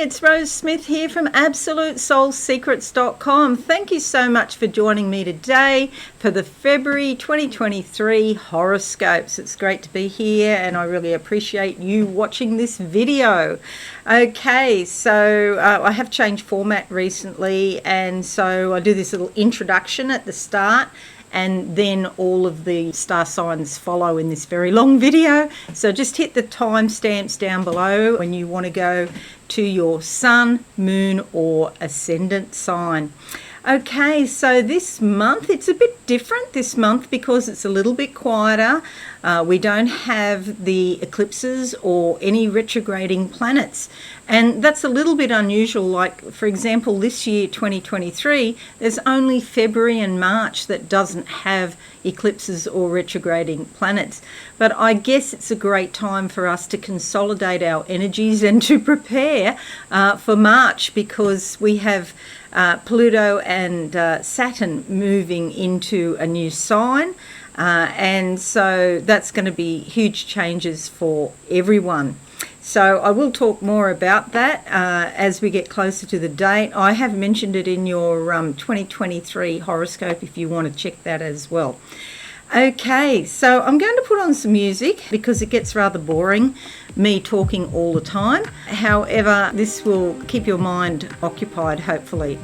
it's Rose Smith here from AbsoluteSoulSecrets.com. Thank you so much for joining me today for the February 2023 horoscopes. It's great to be here and I really appreciate you watching this video. Okay, so I have changed format recently, and so I do this little introduction at the start, and then all of the star signs follow in this very long video. So just hit the timestamps down below when you want to go to your sun, moon or ascendant sign. Okay, so this month it's a bit different this month because it's a little bit quieter. We don't have the eclipses or any retrograding planets, and that's a little bit unusual. Like, for example, this year 2023, there's only February and March that doesn't have eclipses or retrograding planets. But I guess it's a great time for us to consolidate our energies and to prepare for March, because we have Pluto and Saturn moving into a new sign, and so that's going to be huge changes for everyone. So I will talk more about that as we get closer to the date. I have mentioned it in your 2023 horoscope if you want to check that as well. Okay, so I'm going to put on some music because it gets rather boring, me talking all the time. However, this will keep your mind occupied, hopefully.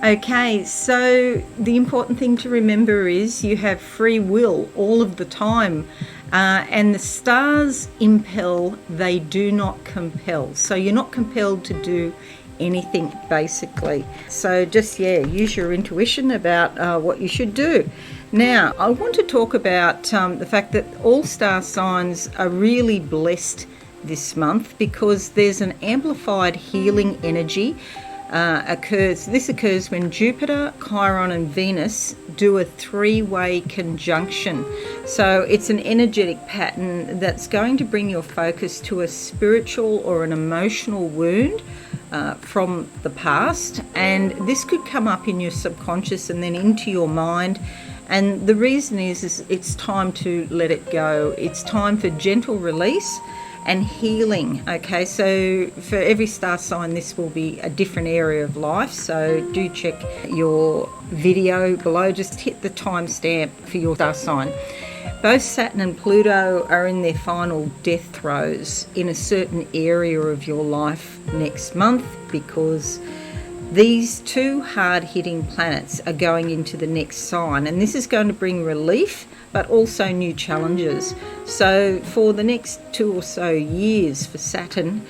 Okay, so the important thing to remember is you have free will all of the time. And the stars impel, they do not compel. So you're not compelled to do anything, basically. So just, use your intuition about what you should do. Now, I want to talk about the fact that all star signs are really blessed this month because there's an amplified healing energy occurs. This occurs when Jupiter, Chiron and Venus do a three-way conjunction. So it's an energetic pattern that's going to bring your focus to a spiritual or an emotional wound from the past, and this could come up in your subconscious and then into your mind. And the reason is it's time to let it go. It's time for gentle release and healing. Okay, so for every star sign this will be a different area of life, so do check your video below. Just hit the timestamp for your star sign. Both Saturn and Pluto are in their final death throes in a certain area of your life next month, because these two hard-hitting planets are going into the next sign, and this is going to bring relief but also new challenges. So for the next 2 or so years for Saturn,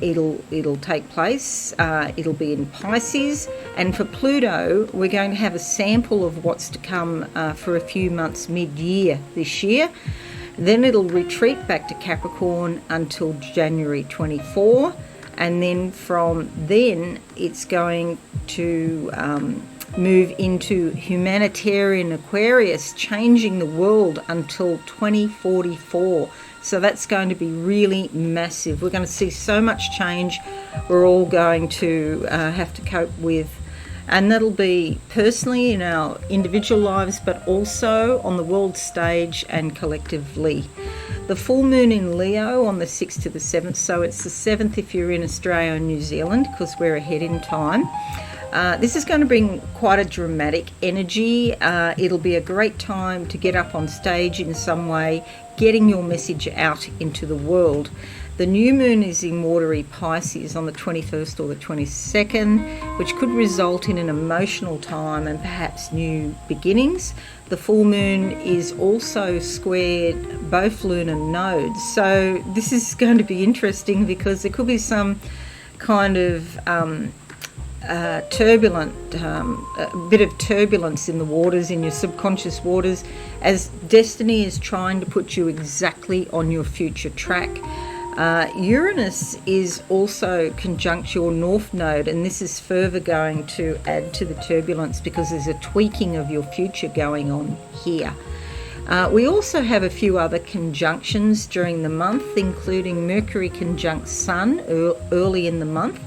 it'll take place. It'll be in Pisces, and for Pluto we're going to have a sample of what's to come for a few months mid-year this year. Then it'll retreat back to Capricorn until January 24, and then from then it's going to move into humanitarian Aquarius, changing the world until 2044. So that's going to be really massive. We're going to see so much change we're all going to have to cope with, and that'll be personally in our individual lives, but also on the world stage and collectively. The full moon in Leo on the 6th to the 7th, so it's the 7th if you're in Australia and New Zealand, because we're ahead in time. This is going to bring quite a dramatic energy. It'll be a great time to get up on stage in some way, getting your message out into the world. The new moon is in watery Pisces on the 21st or the 22nd, which could result in an emotional time and perhaps new beginnings. The full moon is also squared both lunar nodes. So this is going to be interesting because there could be some kind of turbulent, a bit of turbulence in the waters, in your subconscious waters, as destiny is trying to put you exactly on your future track. Uranus is also conjunct your north node, and this is further going to add to the turbulence because there's a tweaking of your future going on here. We also have a few other conjunctions during the month, including Mercury conjunct Sun early in the month.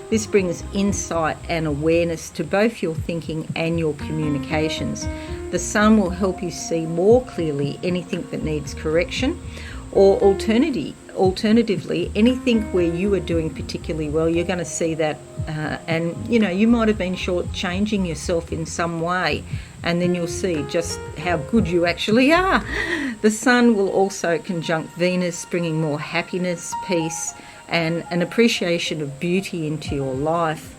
This brings insight and awareness to both your thinking and your communications. The Sun will help you see more clearly anything that needs correction. or alternatively, anything where you are doing particularly well, you're going to see that, and you might have been shortchanging yourself in some way, and then you'll see just how good you actually are. The Sun will also conjunct Venus, bringing more happiness, peace, and an appreciation of beauty into your life.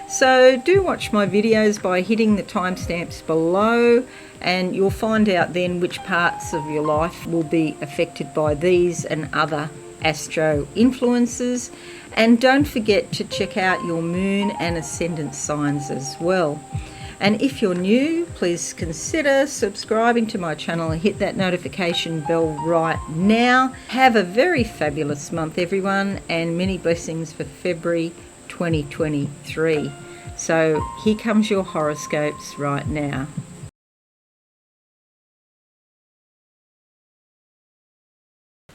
So do watch my videos by hitting the timestamps below, and you'll find out then which parts of your life will be affected by these and other astro influences. And don't forget to check out your moon and ascendant signs as well. And if you're new, please consider subscribing to my channel and hit that notification bell right now. Have a very fabulous month, everyone, and many blessings for February 2023. So here comes your horoscopes right now.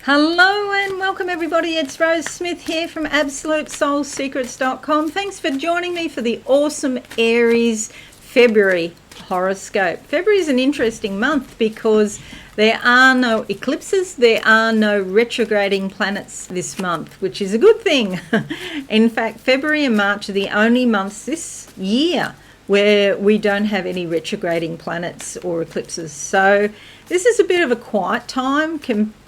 Hello and welcome everybody, it's Rose Smith here from AbsoluteSoulSecrets.com. Thanks for joining me for the awesome Aries February horoscope. February is an interesting month because there are no eclipses, there are no retrograding planets this month, which is a good thing. In fact, February and March are the only months this year where we don't have any retrograding planets or eclipses. So this is a bit of a quiet time,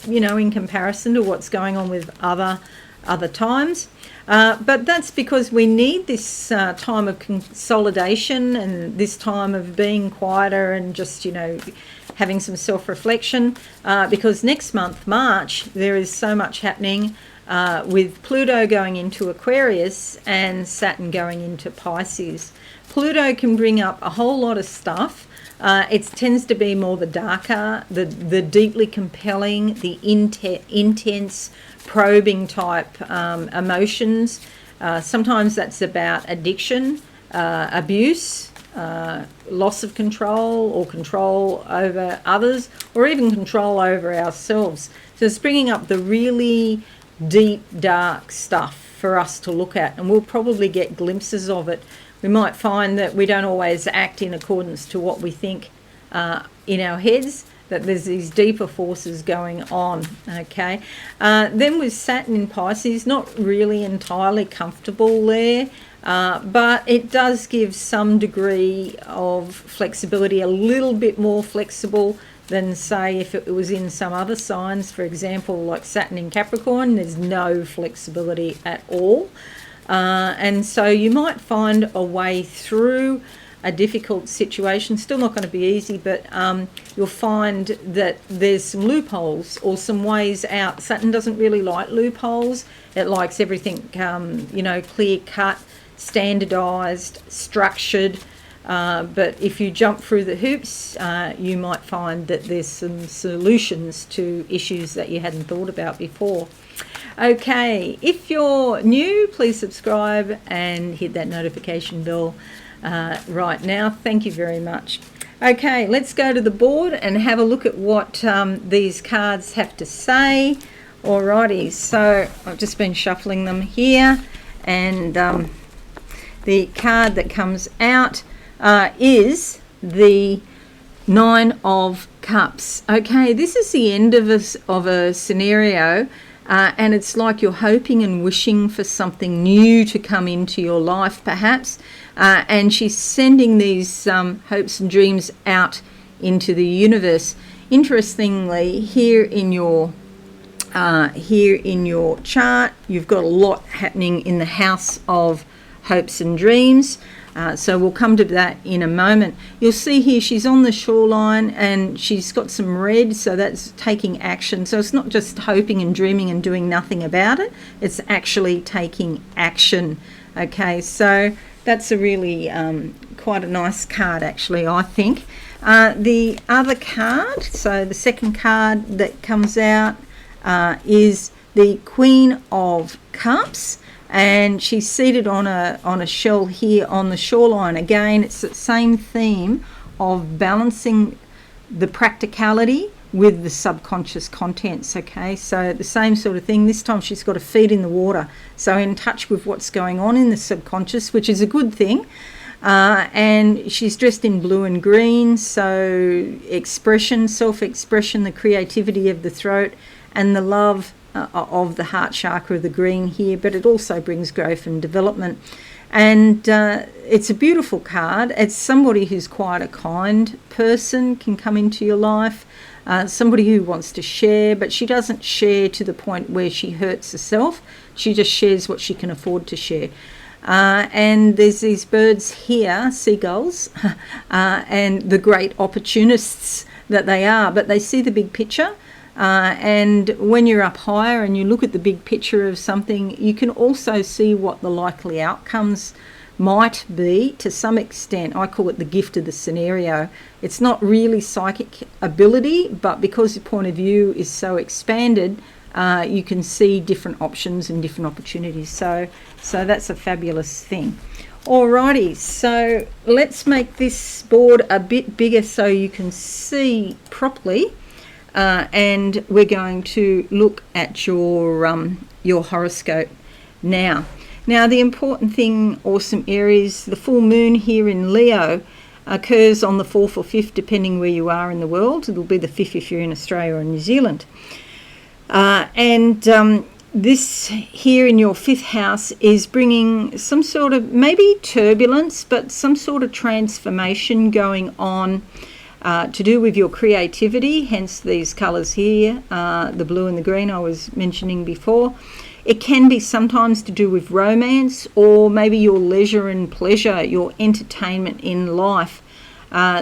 in comparison to what's going on with other times. But that's because we need this time of consolidation and this time of being quieter and just, having some self-reflection. Because next month, March, there is so much happening with Pluto going into Aquarius and Saturn going into Pisces. Pluto can bring up a whole lot of stuff. It tends to be more the darker, the deeply compelling, the intense, probing type emotions. Sometimes that's about addiction, abuse, loss of control or control over others, or even control over ourselves. So it's bringing up the really deep, dark stuff for us to look at, and we'll probably get glimpses of it. We might find that we don't always act in accordance to what we think in our heads, that there's these deeper forces going on, okay? Then with Saturn in Pisces, not really entirely comfortable there, but it does give some degree of flexibility, a little bit more flexible than, say, if it was in some other signs. For example, like Saturn in Capricorn, there's no flexibility at all. And so you might find a way through a difficult situation. Still not going to be easy, but you'll find that there's some loopholes or some ways out. Saturn doesn't really like loopholes. It likes everything, clear cut, standardized, structured. But if you jump through the hoops, you might find that there's some solutions to issues that you hadn't thought about before. Okay, if you're new, please subscribe and hit that notification bell right now. Thank you very much. Okay, let's go to the board and have a look at what these cards have to say. Alrighty, so I've just been shuffling them here, and the card that comes out is the Nine of Cups. Okay, this is the end of a scenario. And it's like you're hoping and wishing for something new to come into your life, perhaps. And she's sending these hopes and dreams out into the universe. Interestingly, here in your chart, you've got a lot happening in the house of hopes and dreams. So we'll come to that in a moment. You'll see here she's on the shoreline and she's got some red, so that's taking action. So it's not just hoping and dreaming and doing nothing about it, it's actually taking action. Okay, so that's a really quite a nice card actually, I think. The other card, so the second card that comes out is the Queen of Cups. And she's seated on a shell here on the shoreline. Again, it's the same theme of balancing the practicality with the subconscious contents. Okay, so the same sort of thing. This time she's got her feet in the water, so in touch with what's going on in the subconscious, which is a good thing. And she's dressed in blue and green, so expression, self-expression, the creativity of the throat, and the love of the heart chakra, the green here, but it also brings growth and development. And it's a beautiful card. It's somebody who's quite a kind person can come into your life, somebody who wants to share, but she doesn't share to the point where she hurts herself. She just shares what she can afford to share. And there's these birds here, seagulls, and the great opportunists that they are, but they see the big picture. And when you're up higher and you look at the big picture of something, you can also see what the likely outcomes might be to some extent. I call it the gift of the scenario. It's not really psychic ability, but because your point of view is so expanded, you can see different options and different opportunities. So that's a fabulous thing. Alrighty, so let's make this board a bit bigger so you can see properly. And we're going to look at your horoscope now. Now, the important thing, awesome Aries, the full moon here in Leo occurs on the 4th or 5th, depending where you are in the world. It'll be the 5th if you're in Australia or New Zealand. This here in your 5th house is bringing some sort of maybe turbulence, but some sort of transformation going on. To do with your creativity, hence these colours here, the blue and the green I was mentioning before. It can be sometimes to do with romance or maybe your leisure and pleasure, your entertainment in life.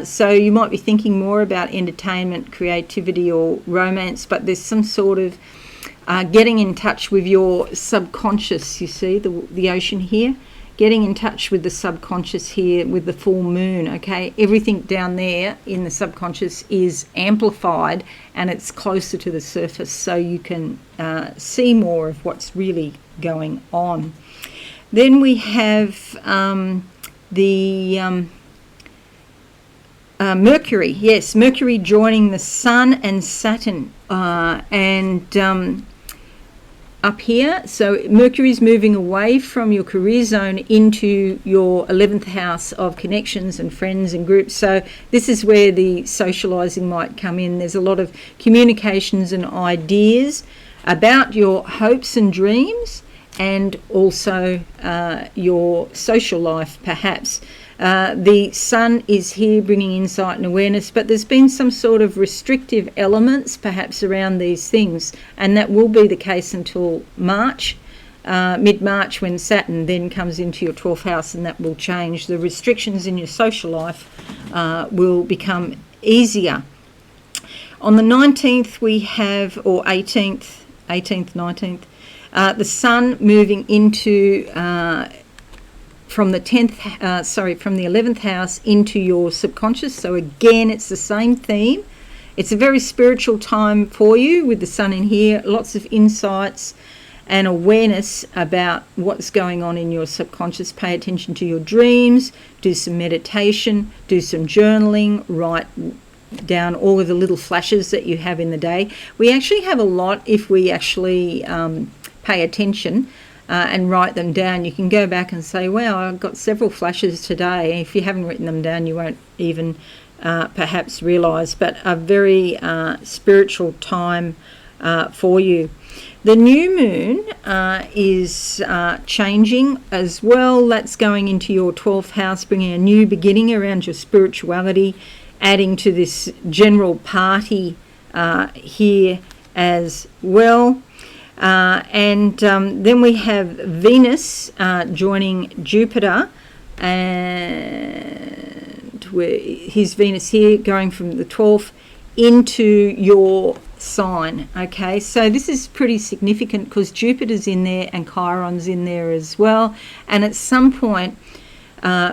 So you might be thinking more about entertainment, creativity or romance, but there's some sort of getting in touch with your subconscious, you see, the ocean here. Getting in touch with the subconscious here with the full moon, okay? Everything down there in the subconscious is amplified and it's closer to the surface, so you can see more of what's really going on. Then we have Mercury. Yes, Mercury joining the Sun and Saturn. Up here, so Mercury's moving away from your career zone into your 11th house of connections and friends and groups. So this is where the socializing might come in. There's a lot of communications and ideas about your hopes and dreams, and also your social life perhaps. The Sun is here bringing insight and awareness, but there's been some sort of restrictive elements perhaps around these things, and that will be the case until March, mid-March, when Saturn then comes into your 12th house, and that will change. The restrictions in your social life will become easier. On the 19th we have, or 18th, 19th, the Sun moving into from the 11th house into your subconscious. So again, it's the same theme. It's a very spiritual time for you with the Sun in here. Lots of insights and awareness about what's going on in your subconscious. Pay attention to your dreams, do some meditation, do some journaling, write down all of the little flashes that you have in the day. We actually have a lot if we actually pay attention and write them down. You can go back and say, wow, I've got several flashes today. If you haven't written them down, you won't even perhaps realise, but a very spiritual time for you. The new moon is changing as well. That's going into your 12th house, bringing a new beginning around your spirituality, adding to this general party here as well. Then we have Venus joining Jupiter, and his Venus here going from the 12th into your sign. Okay, so this is pretty significant because Jupiter's in there and Chiron's in there as well, and at some point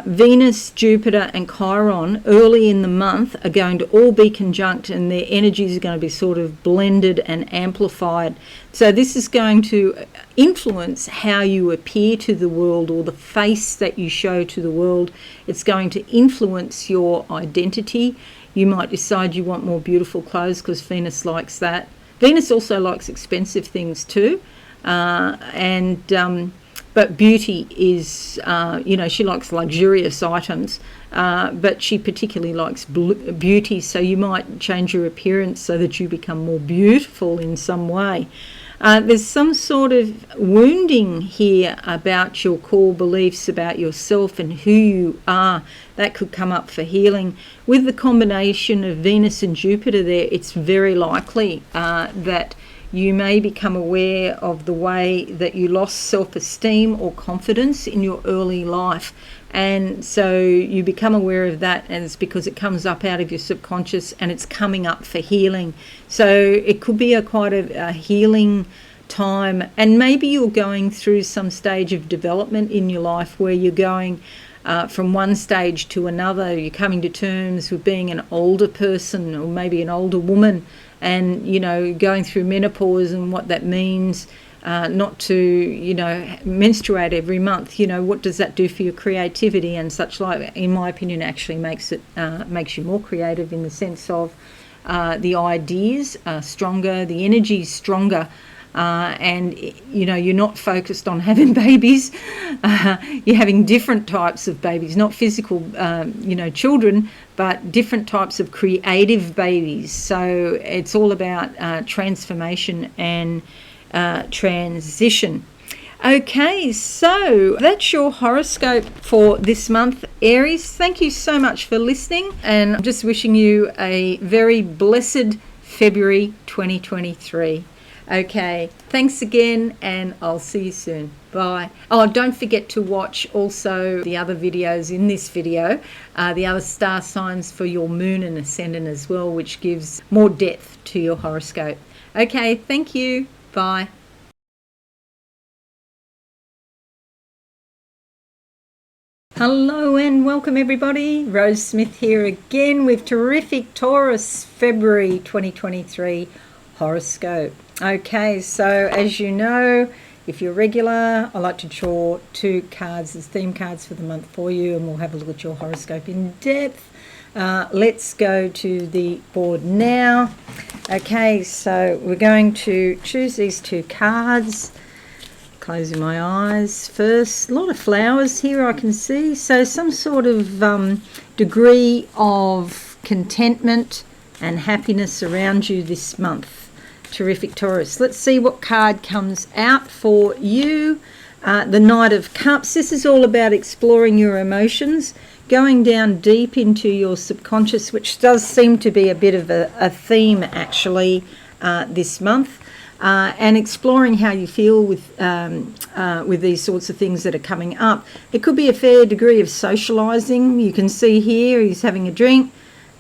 Venus, Jupiter and Chiron early in the month are going to all be conjunct, and their energies are going to be sort of blended and amplified. So this is going to influence how you appear to the world, or the face that you show to the world. It's going to influence your identity. You might decide you want more beautiful clothes because Venus likes that. Venus also likes expensive things too. but beauty is, she likes luxurious items, but she particularly likes beauty, so you might change your appearance so that you become more beautiful in some way. There's some sort of wounding here about your core beliefs about yourself and who you are. That could come up for healing. With the combination of Venus and Jupiter there, it's very likely that you may become aware of the way that you lost self-esteem or confidence in your early life. And so you become aware of that, and it's because it comes up out of your subconscious and it's coming up for healing. So it could be quite a healing time, and maybe you're going through some stage of development in your life where you're going from one stage to another. You're coming to terms with being an older person or maybe an older woman, and going through menopause and what that means. Not to, menstruate every month. What does that do for your creativity and such like? In my opinion, actually makes you more creative in the sense of the ideas are stronger, the energy is stronger, and you're not focused on having babies. You're having different types of babies, not physical, children, but different types of creative babies. So it's all about transformation and transition. Okay, so that's your horoscope for this month, Aries. Thank you so much for listening, and I'm just wishing you a very blessed February 2023. Okay, thanks again, and I'll see you soon. Bye. Oh, don't forget to watch also the other videos in this video, the other star signs for your moon and ascendant as well, which gives more depth to your horoscope. Okay, thank you. Bye. Hello and welcome everybody. Rose Smith here again with terrific Taurus February 2023 horoscope. Okay, so as you know, if you're regular, I like to draw 2 cards as theme cards for the month for you, and we'll have a look at your horoscope in depth. Let's go to the board now. Okay, so we're going to choose these 2 cards. Closing my eyes first. A lot of flowers here I can see. So some sort of degree of contentment and happiness around you this month. Terrific, Taurus. Let's see what card comes out for you. The Knight of Cups. This is all about exploring your emotions, going down deep into your subconscious, which does seem to be a bit of a theme actually this month, and exploring how you feel with these sorts of things that are coming up. It could be a fair degree of socialising. You can see here he's having a drink,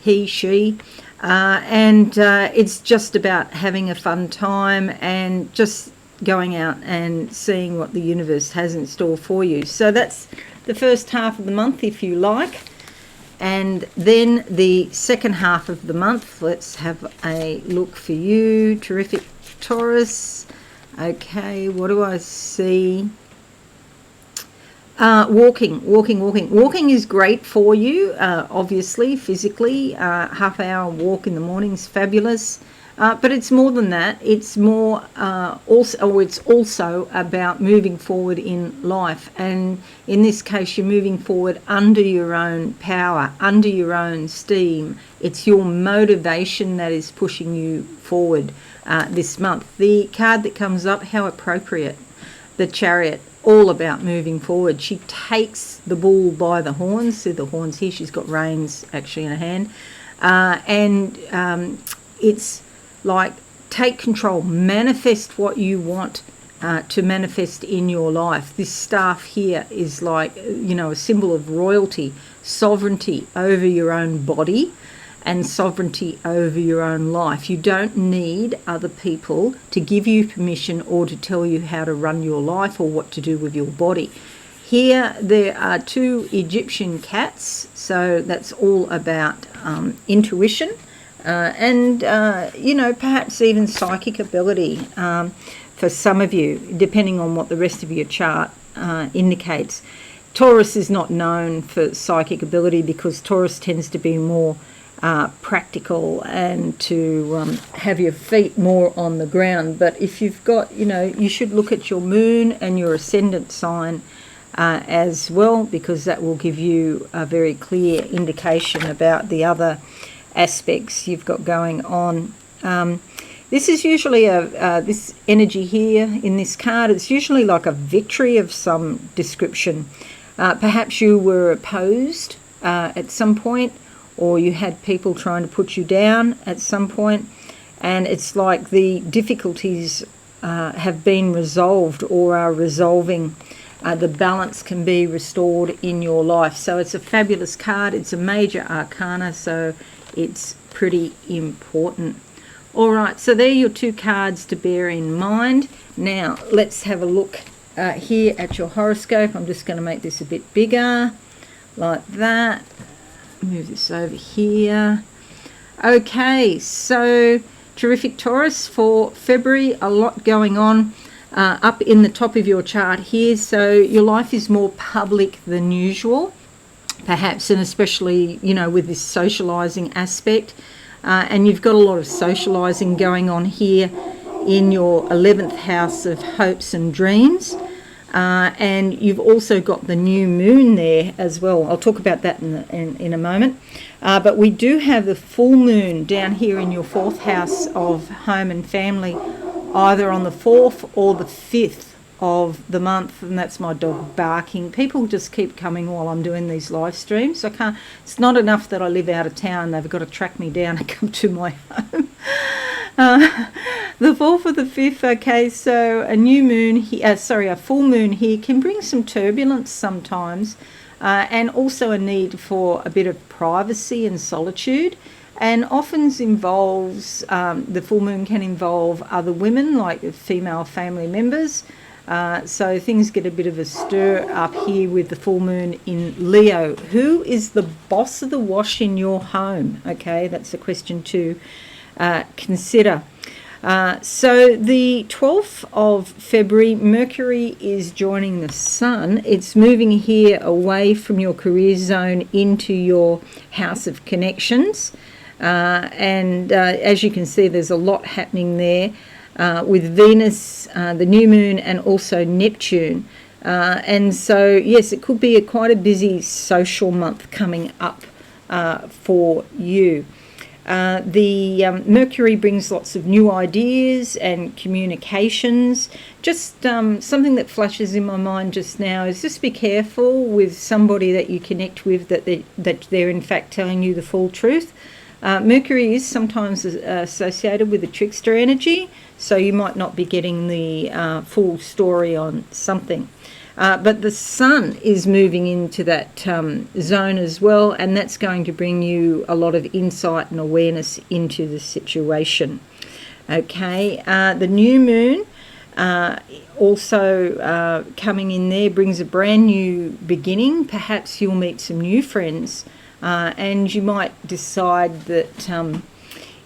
he, she, and it's just about having a fun time and just going out and seeing what the universe has in store for you. So that's the first half of the month, if you like. And then the second half of the month, let's have a look for you. Terrific, Taurus. Okay, what do I see? Walking is great for you, obviously, physically. Half-hour walk in the morning is fabulous. But it's more than that. It's more it's also about moving forward in life. And in this case, you're moving forward under your own power, under your own steam. It's your motivation that is pushing you forward this month. The card that comes up, how appropriate, the Chariot, all about moving forward. She takes the bull by the horns. See the horns here? She's got reins actually in her hand. It's like, take control, manifest what you want to manifest in your life. This staff here is like, a symbol of royalty, sovereignty over your own body and sovereignty over your own life. You don't need other people to give you permission or to tell you how to run your life or what to do with your body. Here there are 2 Egyptian cats, so that's all about intuition. And perhaps even psychic ability for some of you, depending on what the rest of your chart indicates. Taurus is not known for psychic ability because Taurus tends to be more practical and to have your feet more on the ground. But if you've got, you should look at your moon and your ascendant sign as well, because that will give you a very clear indication about the other aspects you've got going on. This is usually this energy here in this card. It's usually like a victory of some description. Perhaps you were opposed at some point, or you had people trying to put you down at some point, and it's like the difficulties have been resolved or are resolving. The balance can be restored in your life. So it's a fabulous card. It's a major arcana, so it's pretty important. All right, so there are your two cards to bear in mind. Now, let's have a look here at your horoscope. I'm just going to make this a bit bigger, like that. Move this over here. Okay, so terrific Taurus for February. A lot going on up in the top of your chart here. So your life is more public than usual, perhaps, and especially, with this socializing aspect. And you've got a lot of socializing going on here in your 11th house of hopes and dreams. And you've also got the new moon there as well. I'll talk about that in a moment. But we do have the full moon down here in your 4th house of home and family, either on the 4th or the 5th of the month, and that's my dog barking. People just keep coming while I'm doing these live streams. It's not enough that I live out of town. They've got to track me down and come to my home. The 4th or the 5th, okay, so a new moon, a full moon here can bring some turbulence sometimes, and also a need for a bit of privacy and solitude, and often involves, the full moon can involve other women, like female family members. So things get a bit of a stir up here with the full moon in Leo. Who is the boss of the wash in your home? Okay, that's a question to consider. So the 12th of February, Mercury is joining the Sun. It's moving here away from your career zone into your house of connections. And as you can see, there's a lot happening there. With Venus, the new moon, and also Neptune. And so, yes, it could be quite a busy social month coming up for you. The Mercury brings lots of new ideas and communications. Just something that flashes in my mind just now is just be careful with somebody that you connect with, that they're in fact telling you the full truth. Mercury is sometimes associated with the trickster energy, so you might not be getting the full story on something. But the Sun is moving into that zone as well, and that's going to bring you a lot of insight and awareness into the situation. Okay, the new moon also coming in there brings a brand new beginning. Perhaps you'll meet some new friends. And you might decide that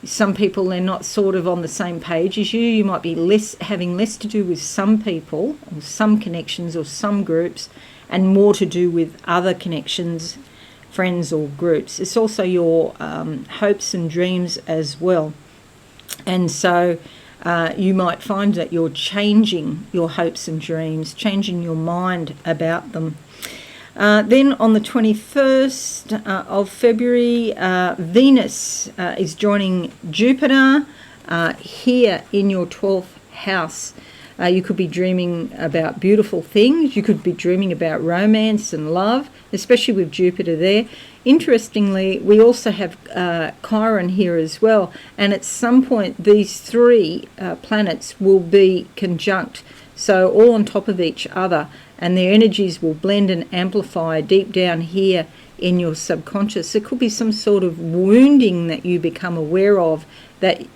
some people, they're not sort of on the same page as you. You might be having less to do with some people, or some connections, or some groups, and more to do with other connections, friends or groups. It's also your hopes and dreams as well. And so you might find that you're changing your hopes and dreams, changing your mind about them. Then on the 21st of February, Venus is joining Jupiter here in your 12th house. You could be dreaming about beautiful things. You could be dreaming about romance and love, especially with Jupiter there. Interestingly, we also have Chiron here as well. And at some point, these three planets will be conjunct, so all on top of each other. And their energies will blend and amplify deep down here in your subconscious. It could be some sort of wounding that you become aware of that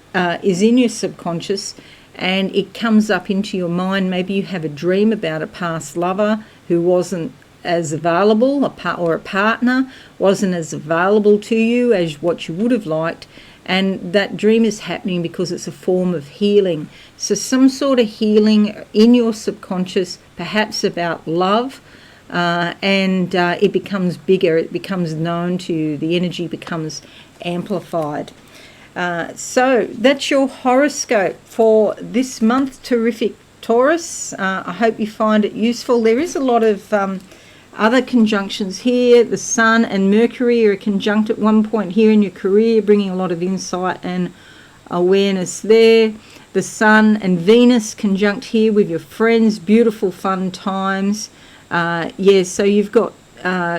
is in your subconscious, and it comes up into your mind. Maybe you have a dream about a past lover who wasn't as available, or a partner wasn't as available to you as what you would have liked. And that dream is happening because it's a form of healing. So some sort of healing in your subconscious, perhaps about love, and it becomes bigger, it becomes known to you, the energy becomes amplified. So that's your horoscope for this month. Terrific, Taurus. I hope you find it useful. There is a lot of other conjunctions here. The Sun and Mercury are conjunct at one point here in your career, bringing a lot of insight and awareness there. The Sun and Venus conjunct here with your friends, beautiful fun times. So you've got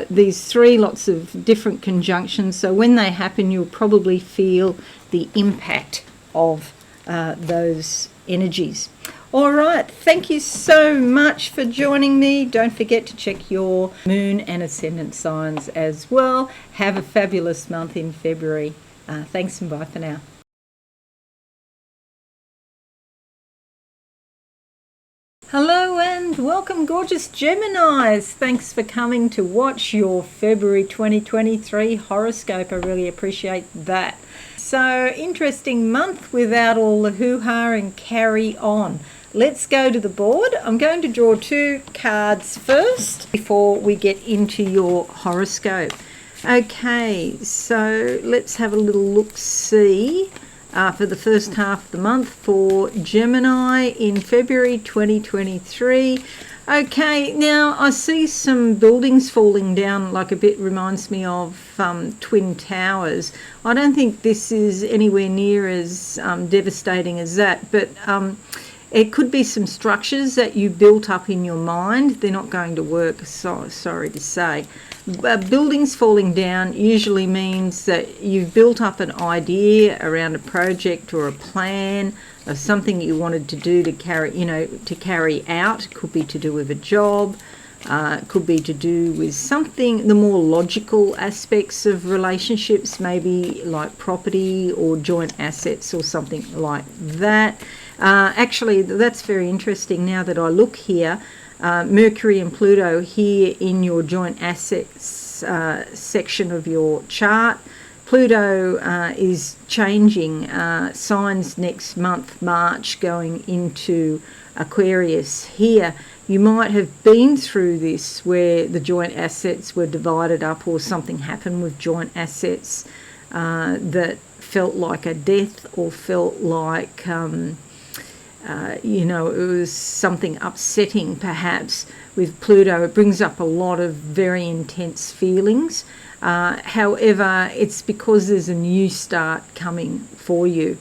these three lots of different conjunctions, so when they happen you'll probably feel the impact of those energies. All right, thank you so much for joining me. Don't forget to check your moon and ascendant signs as well. Have a fabulous month in February. Thanks and bye for now. Hello and welcome, gorgeous Geminis. Thanks for coming to watch your February 2023 horoscope. I really appreciate that. So, interesting month without all the hoo-ha and carry on. Let's go to the board. I'm going to draw two cards first before we get into your horoscope. Okay, so let's have a little look-see for the first half of the month for Gemini in February 2023. Okay, now I see some buildings falling down, like a bit reminds me of Twin Towers. I don't think this is anywhere near as devastating as that, but it could be some structures that you built up in your mind. They're not going to work, so sorry to say. Buildings falling down usually means that you've built up an idea around a project or a plan of something you wanted to do to carry out. It could be to do with a job, could be to do with something, the more logical aspects of relationships, maybe like property or joint assets or something like that. Actually, that's very interesting now that I look here. Mercury and Pluto here in your joint assets section of your chart. Pluto is changing signs next month, March, going into Aquarius. Here, you might have been through this where the joint assets were divided up or something happened with joint assets that felt like a death or felt like it was something upsetting perhaps with Pluto. It brings up a lot of very intense feelings. However, it's because there's a new start coming for you.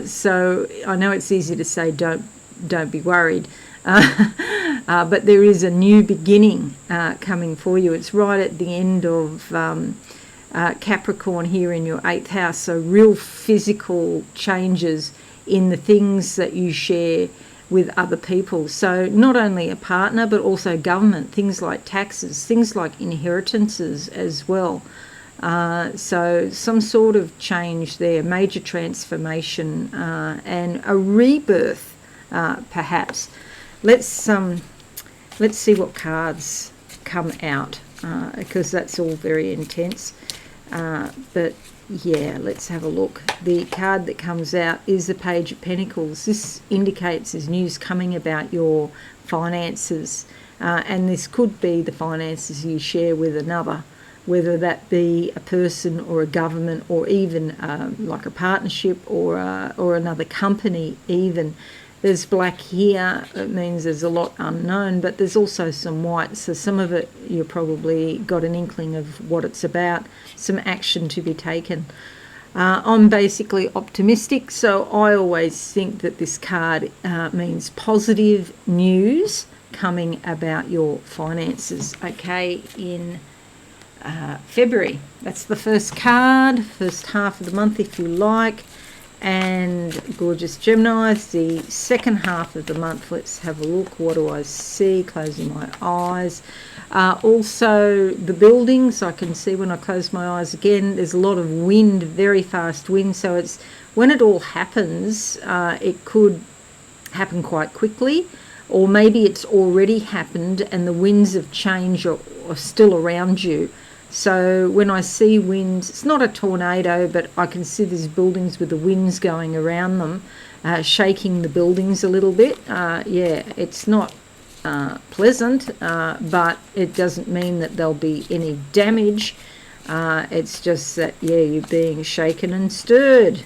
So I know it's easy to say don't be worried, but there is a new beginning coming for you. It's right at the end of Capricorn here in your 8th house, so real physical changes in the things that you share with other people. So not only a partner, but also government, things like taxes, things like inheritances as well. So some sort of change there, major transformation and a rebirth, perhaps. Let's see what cards come out because that's all very intense. But yeah, let's have a look. The card that comes out is the Page of Pentacles. This indicates there's news coming about your finances, and this could be the finances you share with another, whether that be a person or a government or even like a partnership or another company even. There's black here. It means there's a lot unknown, but there's also some white. So some of it you probably got an inkling of what it's about, some action to be taken. I'm basically optimistic, so I always think that this card means positive news coming about your finances, okay, in February. That's the first card, first half of the month if you like. And gorgeous Geminis, the second half of the month. Let's have a look. What do I see? Closing my eyes. Also the buildings, I can see when I close my eyes again, there's a lot of wind, very fast wind. So it's when it all happens, it could happen quite quickly, or maybe it's already happened and the winds of change are still around you. So when I see winds, it's not a tornado, but I can see there's buildings with the winds going around them, shaking the buildings a little bit. Yeah, it's not pleasant, but it doesn't mean that there'll be any damage. It's just that, yeah, you're being shaken and stirred,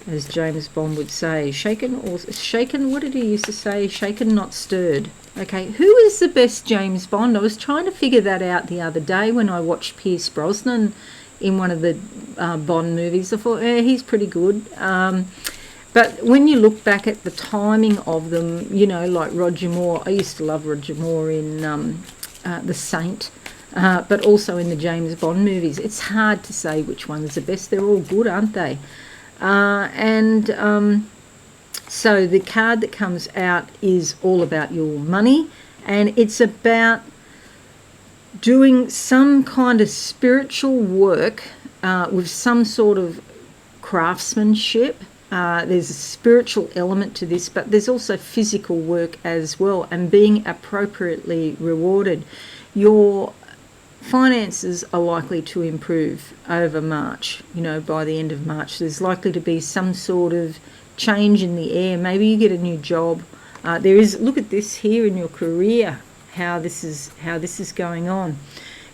as James Bond would say. Shaken, what did he used to say? Shaken, not stirred. Okay, who is the best James Bond? I was trying to figure that out the other day when I watched Pierce Brosnan in one of the Bond movies. I thought, he's pretty good. But when you look back at the timing of them, you know, like Roger Moore, I used to love Roger Moore in The Saint, but also in the James Bond movies. It's hard to say which one's the best. They're all good, aren't they? So the card that comes out is all about your money, and it's about doing some kind of spiritual work with some sort of craftsmanship. There's a spiritual element to this, but there's also physical work as well, and being appropriately rewarded. Your finances are likely to improve over March. You know, by the end of March, there's likely to be some sort of change in the air. Maybe you get a new job. There is, look at this here in your career, how this is going on.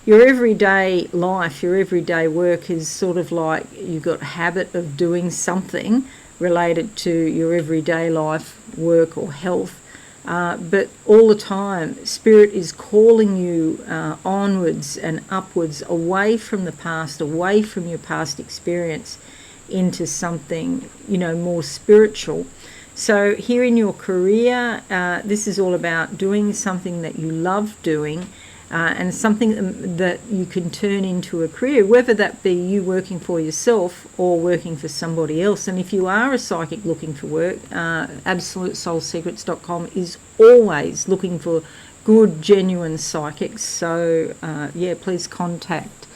Your everyday life, your everyday work is sort of like you've got a habit of doing something related to your everyday life, work or health. But all the time, Spirit is calling you onwards and upwards, away from the past, away from your past experience, into something, you know, more spiritual. So here in your career, this is all about doing something that you love doing, and something that you can turn into a career, whether that be you working for yourself or working for somebody else. And if you are a psychic looking for work, AbsoluteSoulSecrets.com is always looking for good, genuine psychics. So yeah, please contact.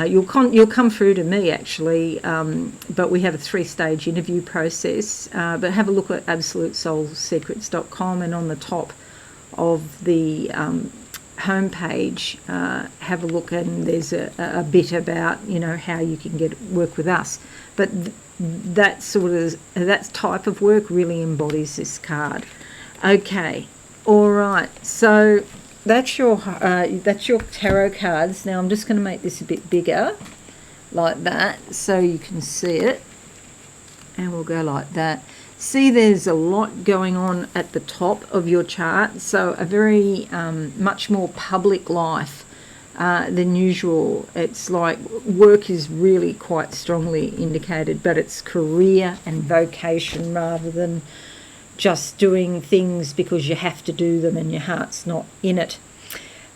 You'll come through to me actually, but we have a 3-stage interview process. But have a look at AbsoluteSoulSecrets.com, and on the top of the homepage, have a look, and there's a bit about, you know, how you can work with us. But that type of work really embodies this card. Okay, all right. So that's your tarot cards. Now I'm just going to make this a bit bigger, like that, so you can see it. And we'll go like that. See, there's a lot going on at the top of your chart, so a very much more public life than usual. It's like work is really quite strongly indicated, but it's career and vocation rather than just doing things because you have to do them and your heart's not in it.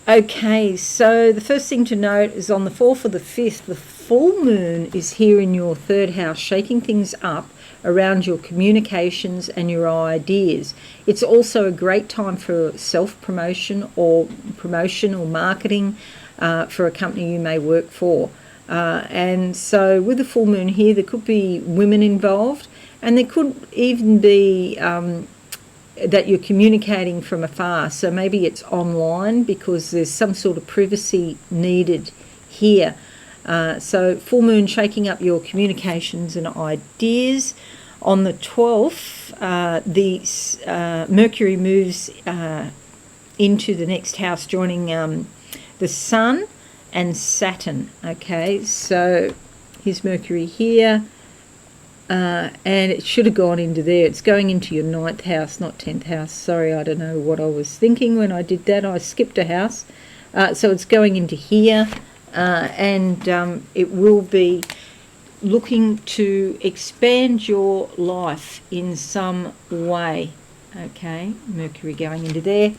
Okay, so the first thing to note is on the 4th of the 5th, the full moon is here in your 3rd house, shaking things up around your communications and your ideas. It's also a great time for self-promotion or marketing for a company you may work for. And so with the full moon here, there could be women involved, and there could even be that you're communicating from afar. So maybe it's online because there's some sort of privacy needed here. So full moon shaking up your communications and ideas. On the 12th, the Mercury moves into the next house, joining the Sun and Saturn. Okay, so here's Mercury here, and it should have gone into there. It's going into your 9th house, not 10th house. Sorry, I don't know what I was thinking when I did that. I skipped a house. So it's going into here. And it will be looking to expand your life in some way. Okay, Mercury going into there.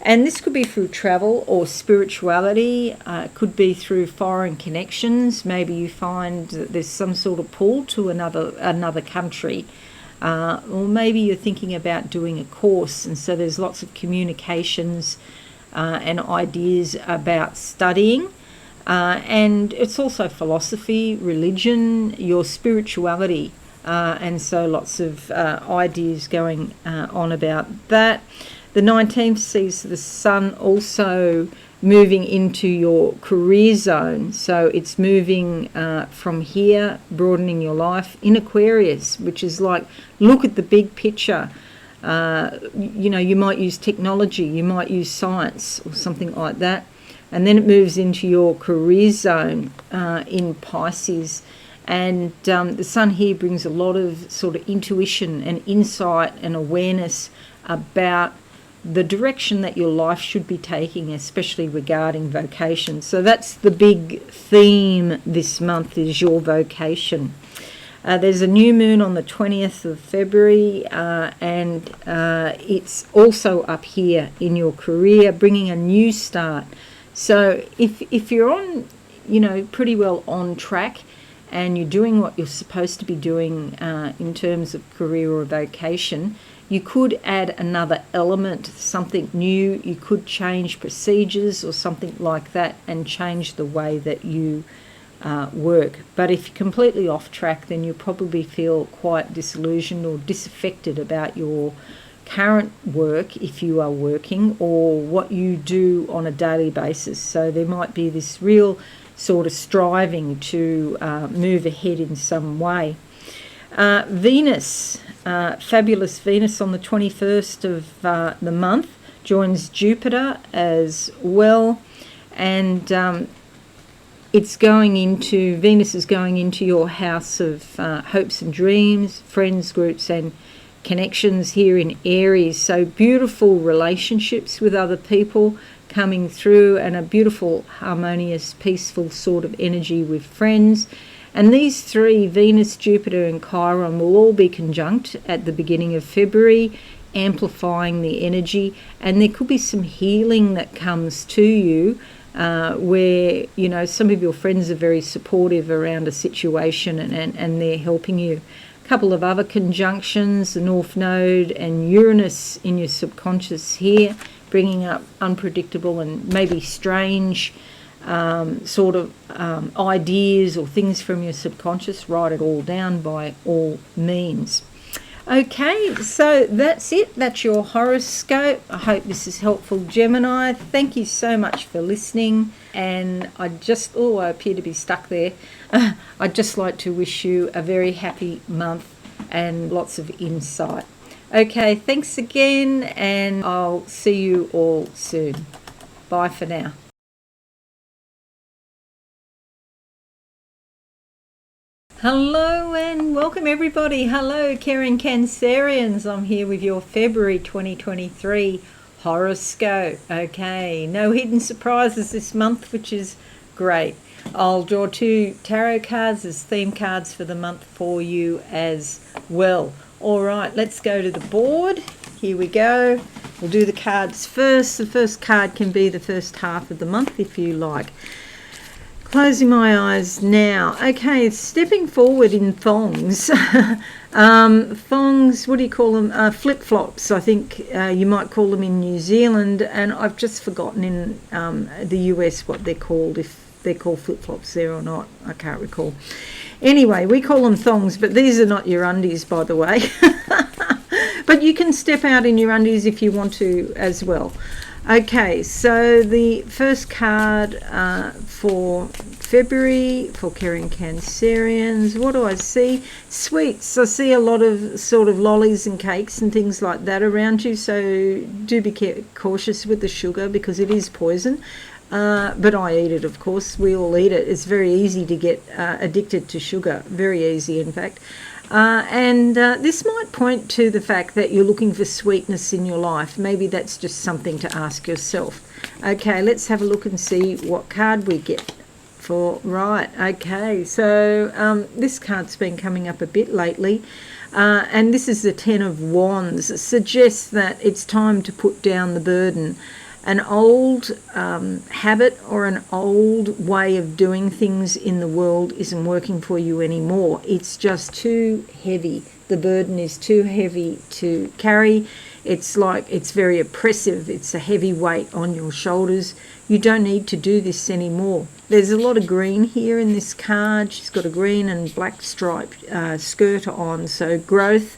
And this could be through travel or spirituality. It could be through foreign connections. Maybe you find that there's some sort of pull to another country. Or maybe you're thinking about doing a course, and so there's lots of communications and ideas about studying. And it's also philosophy, religion, your spirituality, and so lots of ideas going on about that. The 19th sees the Sun also moving into your career zone, so it's moving from here, broadening your life in Aquarius, which is like, look at the big picture. You know, you might use technology, you might use science or something like that. And then it moves into your career zone in Pisces. And the sun here brings a lot of sort of intuition and insight and awareness about the direction that your life should be taking, especially regarding vocation. So that's the big theme this month, is your vocation. There's a new moon on the 20th of February, and it's also up here in your career, bringing a new start. So if you're on, you know, pretty well on track, and you're doing what you're supposed to be doing in terms of career or vocation, you could add another element, something new. You could change procedures or something like that and change the way that you work. But if you're completely off track, then you'll probably feel quite disillusioned or disaffected about your current work, if you are working, or what you do on a daily basis. So there might be this real sort of striving to move ahead in some way. Venus, fabulous Venus on the 21st of the month, joins Jupiter as well, and it's going into, Venus is going into your house of hopes and dreams, friends, groups and connections here in Aries. So beautiful relationships with other people coming through, and a beautiful, harmonious, peaceful sort of energy with friends. And these three, Venus, Jupiter and Chiron, will all be conjunct at the beginning of February, amplifying the energy. And there could be some healing that comes to you where, you know, some of your friends are very supportive around a situation and they're helping you. A couple of other conjunctions, the North Node and Uranus in your subconscious here, bringing up unpredictable and maybe strange sort of ideas or things from your subconscious. Write it all down by all means. Okay, so that's it. That's your horoscope. I hope this is helpful, Gemini. Thank you so much for listening. And I appear to be stuck there. I'd just like to wish you a very happy month and lots of insight. Okay, thanks again, and I'll see you all soon. Bye for now. Hello and welcome everybody. Hello Caring Cancerians. I'm here with your February 2023 horoscope. Okay, no hidden surprises this month, which is great. I'll draw 2 tarot cards as theme cards for the month for you as well. All right, let's go to the board. Here we go. We'll do the cards first. The first card can be the first half of the month if you like. Closing my eyes now. Okay, stepping forward in thongs. Thongs, what do you call them? Flip-flops, I think you might call them in New Zealand. And I've just forgotten in the US what they're called, if they're called flip-flops there or not. I can't recall. Anyway, we call them thongs, but these are not your undies, by the way. But you can step out in your undies if you want to as well. Okay, so the first card for February for Caring Cancerians, what do I see? Sweets. I see a lot of sort of lollies and cakes and things like that around you, so do be cautious with the sugar because it is poison. But I eat it, of course. We all eat it. It's very easy to get addicted to sugar, very easy in fact. And this might point to the fact that you're looking for sweetness in your life. Maybe that's just something to ask yourself. Okay, let's have a look and see what card we get for. Right, okay, so this card's been coming up a bit lately. And this is the Ten of Wands. It suggests that it's time to put down the burden. An old habit or an old way of doing things in the world isn't working for you anymore. It's just too heavy. The burden is too heavy to carry. It's like it's very oppressive. It's a heavy weight on your shoulders. You don't need to do this anymore. There's a lot of green here in this card. She's got a green and black striped skirt on. So growth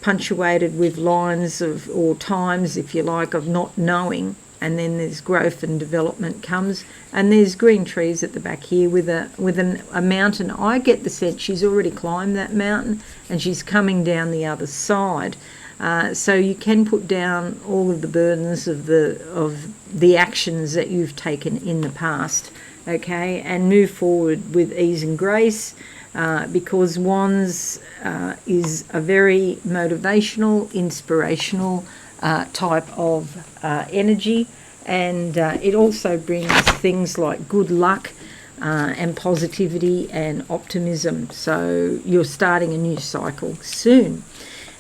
punctuated with lines of, or times, if you like, of not knowing. And then there's growth and development comes, and there's green trees at the back here with a mountain. I get the sense she's already climbed that mountain and she's coming down the other side. So you can put down all of the burdens of the actions that you've taken in the past, okay, and move forward with ease and grace, because Wands is a very motivational, inspirational type of energy, and it also brings things like good luck and positivity and optimism. So you're starting a new cycle soon.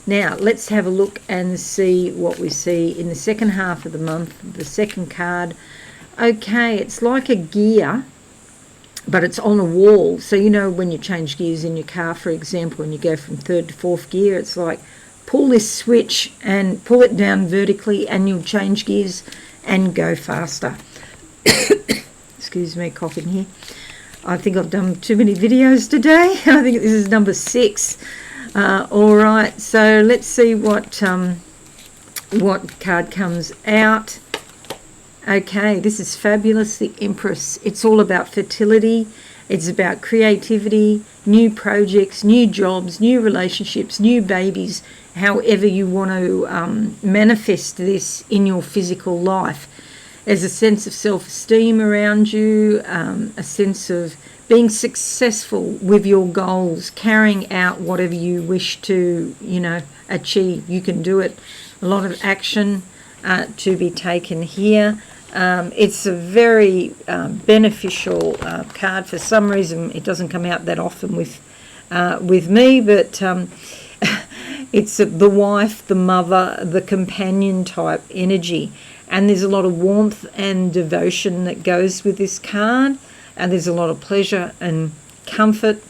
Now let's have a look and see what we see in the second half of the month. The second card, okay, it's like a gear, but it's on a wall. So you know when you change gears in your car, for example, and you go from third to fourth gear, it's like pull this switch and pull it down vertically and you'll change gears and go faster. Excuse me, coughing here. I think I've done too many videos today. I think this is number 6. All right, so let's see what card comes out. Okay, this is fabulous, the Empress. It's all about fertility. It's about creativity, new projects, new jobs, new relationships, new babies, however you want to manifest this in your physical life. There's a sense of self-esteem around you, a sense of being successful with your goals, carrying out whatever you wish to, achieve. You can do it. A lot of action to be taken here. It's a very beneficial card. For some reason, it doesn't come out that often with me, but it's the wife, the mother, the companion type energy. And there's a lot of warmth and devotion that goes with this card. And there's a lot of pleasure and comfort,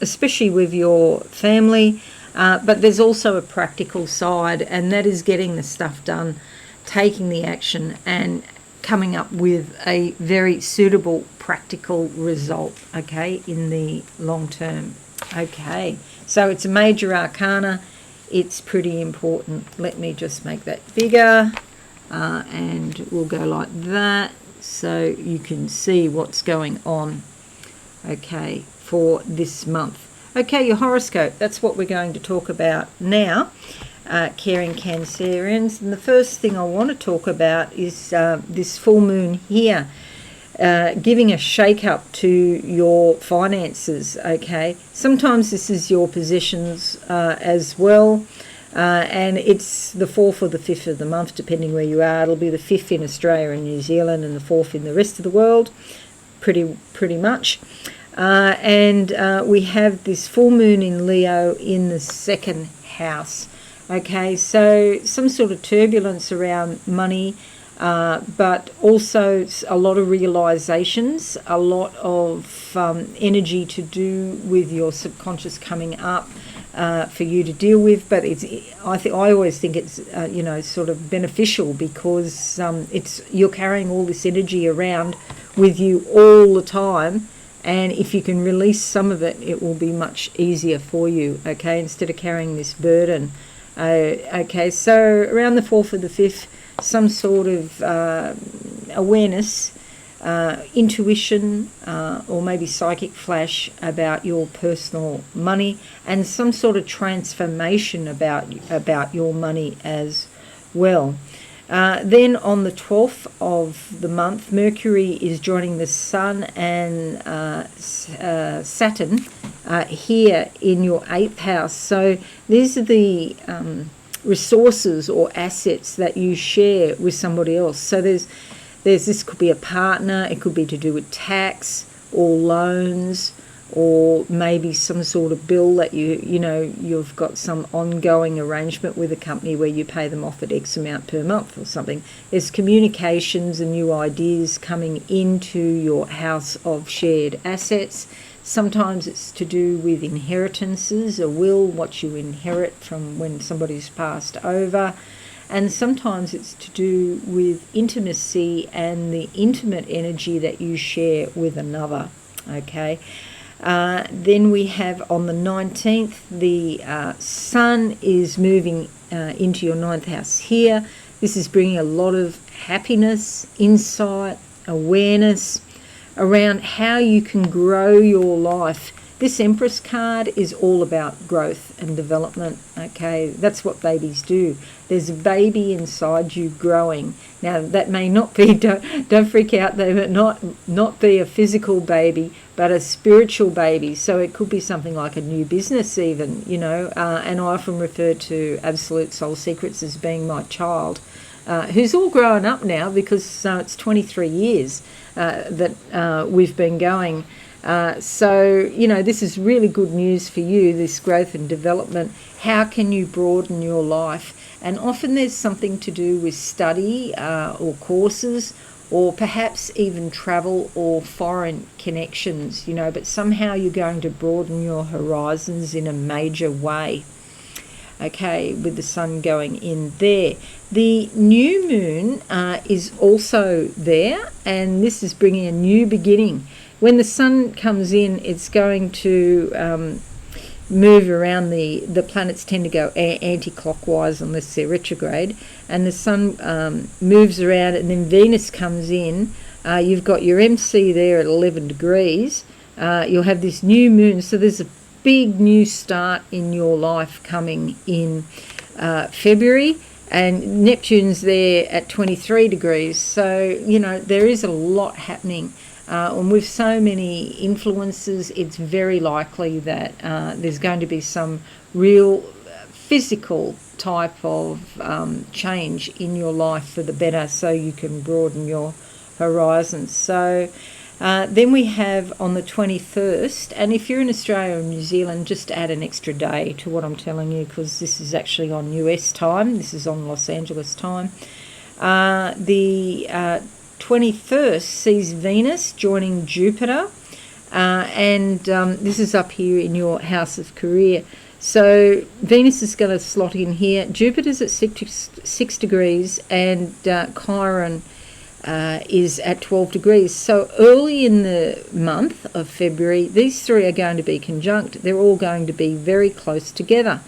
especially with your family. But there's also a practical side, and that is getting the stuff done, taking the action, and coming up with a very suitable practical result, okay, in the long term. Okay, so it's a major arcana. It's pretty important. Let me just make that bigger. And we'll go like that so you can see what's going on, okay, for this month. Okay, your horoscope, that's what we're going to talk about now, caring Cancerians. And the first thing I want to talk about is this full moon here, giving a shake-up to your finances, okay. Sometimes this is your possessions as well. And it's the 4th or the 5th of the month, depending where you are. It'll be the 5th in Australia and New Zealand and the 4th in the rest of the world, pretty much. And we have this full moon in Leo in the 2nd house. Okay, so some sort of turbulence around money, but also a lot of realizations, a lot of energy to do with your subconscious coming up. For you to deal with, but I always think it's sort of beneficial, because you're carrying all this energy around with you all the time, and if you can release some of it, it will be much easier for you, okay, instead of carrying this burden. Okay, so around the 4th or the 5th, some sort of awareness, intuition, or maybe psychic flash about your personal money, and some sort of transformation about your money as well. Then on the 12th of the month, Mercury is joining the Sun and Saturn here in your 8th house. So these are the resources or assets that you share with somebody else. So this could be a partner, it could be to do with tax or loans, or maybe some sort of bill that you've got some ongoing arrangement with a company where you pay them off at X amount per month or something. There's communications and new ideas coming into your house of shared assets. Sometimes it's to do with inheritances, a will, what you inherit from when somebody's passed over. And sometimes it's to do with intimacy and the intimate energy that you share with another, okay. Then we have on the 19th, the Sun is moving into your 9th house here. This is bringing a lot of happiness, insight, awareness around how you can grow your life This Empress card is all about growth and development, okay? That's what babies do. There's a baby inside you growing. Now, that may not be, don't freak out, they may not be a physical baby, but a spiritual baby. So it could be something like a new business even, you know, and I often refer to Absolute Soul Secrets as being my child, who's all grown up now because it's 23 years that we've been going. So, you know, this is really good news for you, this growth and development. How can you broaden your life? And often there's something to do with study or courses, or perhaps even travel or foreign connections, you know, but somehow you're going to broaden your horizons in a major way. Okay, with the sun going in there. The new moon is also there, and this is bringing a new beginning. When the sun comes in, it's going to move around. The planets tend to go anti-clockwise unless they're retrograde, and the sun moves around, and then Venus comes in. You've got your MC there at 11 degrees. You'll have this new moon, so there's a big new start in your life coming in February, and Neptune's there at 23 degrees. So, you know, there is a lot happening. And with so many influences, it's very likely that there's going to be some real physical type of change in your life for the better, so you can broaden your horizons. So then we have on the 21st, and if you're in Australia or New Zealand, just add an extra day to what I'm telling you, because this is actually on US time. This is on Los Angeles time. The 21st sees Venus joining Jupiter, and this is up here in your house of career. So Venus is going to slot in here. Jupiter's at 6 degrees, and Chiron is at 12 degrees. So early in the month of February, these three are going to be conjunct. They're all going to be very close together,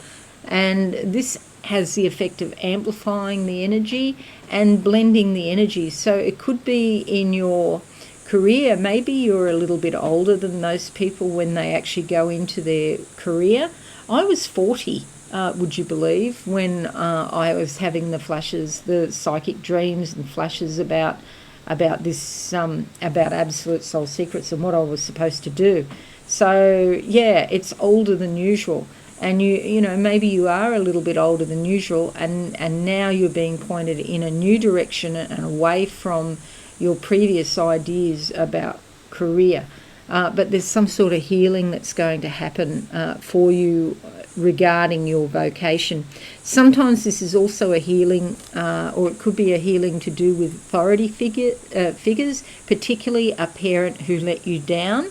and this has the effect of amplifying the energy and blending the energy. So it could be in your career. Maybe you're a little bit older than those people when they actually go into their career. I was 40, would you believe, when I was having the flashes, the psychic dreams and flashes about this, about Absolute Soul Secrets and what I was supposed to do. So yeah, it's older than usual. And you know, maybe you are a little bit older than usual, and now you're being pointed in a new direction and away from your previous ideas about career. But there's some sort of healing that's going to happen for you regarding your vocation. Sometimes this is also a healing, or it could be a healing to do with authority figures, particularly a parent who let you down.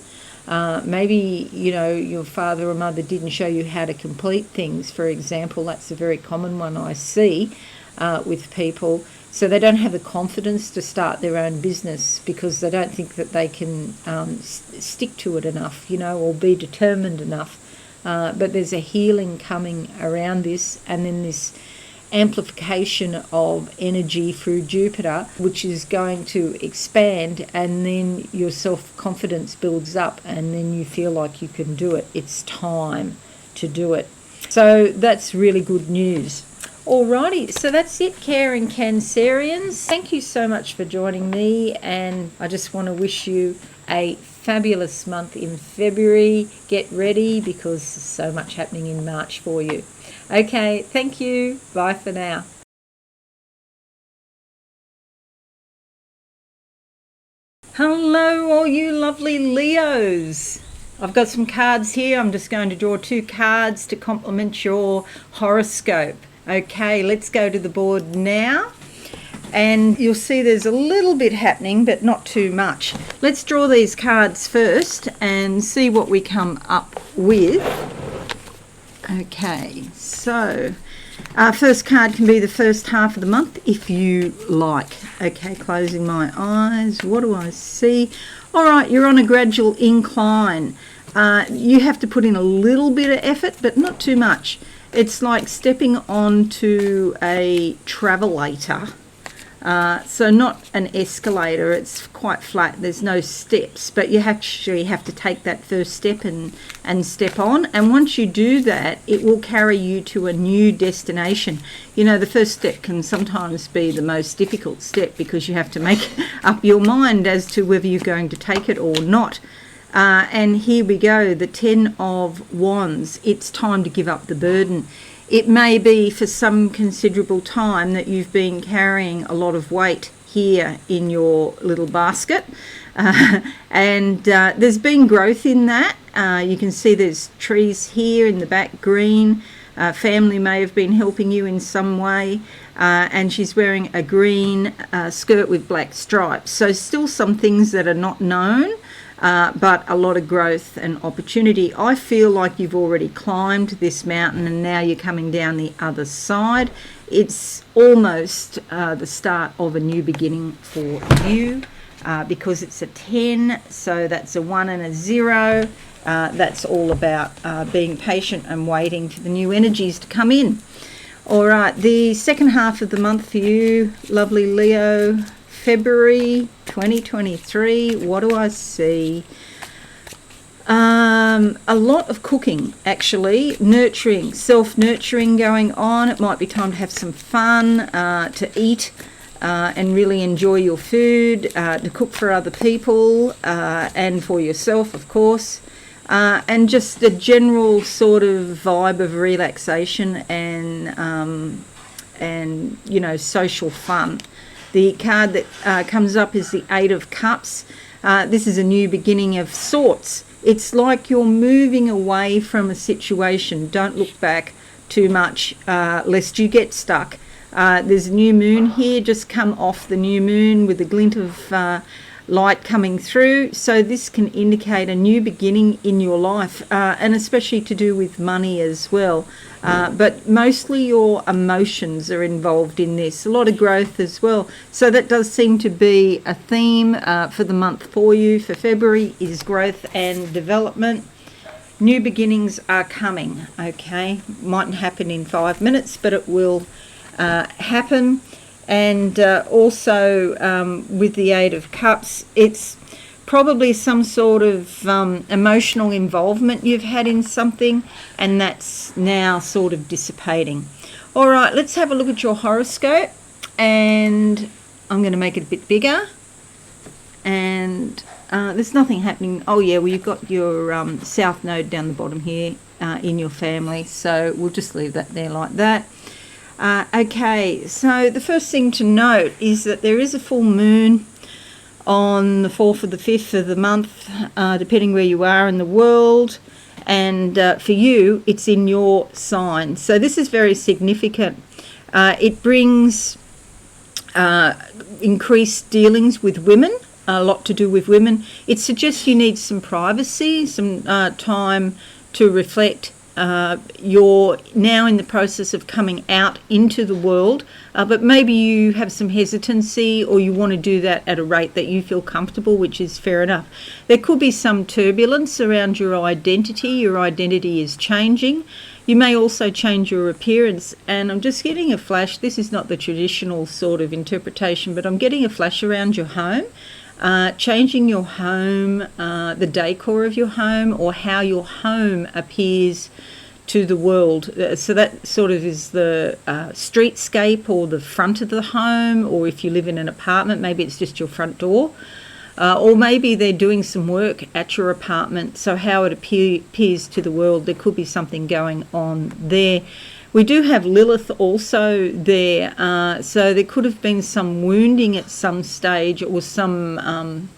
Maybe, you know, your father or mother didn't show you how to complete things, for example. That's a very common one I see with people. So they don't have the confidence to start their own business because they don't think that they can stick to it enough, you know, or be determined enough. But there's a healing coming around this, and then this amplification of energy through Jupiter, which is going to expand, and then your self-confidence builds up, and then you feel like you can do it. It's time to do it. So that's really good news. Alrighty, so that's it, caring Cancerians. Thank you so much for joining me, and I just want to wish you a fabulous month in February. Get ready, because there's so much happening in March for you. Okay, thank you. Bye for now. Hello, all you lovely Leos. I've got some cards here. I'm just going to draw 2 cards to complement your horoscope. Okay, let's go to the board now. And you'll see there's a little bit happening, but not too much. Let's draw these cards first and see what we come up with. Okay, so our first card can be the first half of the month if you like. Okay, closing my eyes. What do I see? All right, you're on a gradual incline. You have to put in a little bit of effort, but not too much. It's like stepping onto a travelator. So not an escalator, it's quite flat, there's no steps, but you actually have to take that first step and step on, and once you do that, it will carry you to a new destination. You know, the first step can sometimes be the most difficult step because you have to make up your mind as to whether you're going to take it or not. And here we go, the 10 of Wands. It's time to give up the burden. It may be for some considerable time that you've been carrying a lot of weight here in your little basket, and there's been growth in that. You can see there's trees here in the back, green. Family may have been helping you in some way, and she's wearing a green skirt with black stripes. So still some things that are not known, but a lot of growth and opportunity. I feel like you've already climbed this mountain and now you're coming down the other side. It's almost the start of a new beginning for you, because it's a 10, so that's a 1 and a 0. That's all about being patient and waiting for the new energies to come in. All right, the second half of the month for you, lovely Leo, February 2023, what do I see? A lot of cooking, actually, nurturing, self-nurturing going on. It might be time to have some fun, to eat and really enjoy your food, to cook for other people and for yourself, of course. And just a general sort of vibe of relaxation and you know, social fun. The card that comes up is the 8 of Cups. This is a new beginning of sorts. It's like you're moving away from a situation. Don't look back too much, lest you get stuck. There's a new moon here, just come off the new moon with a glint of light coming through. So this can indicate a new beginning in your life, and especially to do with money as well. But mostly your emotions are involved in this. A lot of growth as well. So that does seem to be a theme for the month for you. For February is growth and development. New beginnings are coming, okay? Mightn't happen in 5 minutes, but it will happen. And also with the 8 of Cups, it's probably some sort of emotional involvement you've had in something, and that's now sort of dissipating. All right, let's have a look at your horoscope, and I'm going to make it a bit bigger. And there's nothing happening. Oh yeah, well, you've got your south node down the bottom here in your family, so we'll just leave that there like that. Okay, so the first thing to note is that there is a full moon on the 4th or the 5th of the month, depending where you are in the world, and for you it's in your sign. So this is very significant. It brings increased dealings with women, a lot to do with women. It suggests you need some privacy, some time to reflect. You're now in the process of coming out into the world, but maybe you have some hesitancy, or you want to do that at a rate that you feel comfortable, which is fair enough. There could be some turbulence around your identity. Your identity is changing. You may also change your appearance, and I'm just getting a flash. This is not the traditional sort of interpretation, but I'm getting a flash around your home. Changing your home, the decor of your home, or how your home appears to the world. So that sort of is the streetscape or the front of the home, or if you live in an apartment, maybe it's just your front door. Or maybe they're doing some work at your apartment, so how it appears to the world. There could be something going on there. We do have Lilith also there, so there could have been some wounding at some stage, or some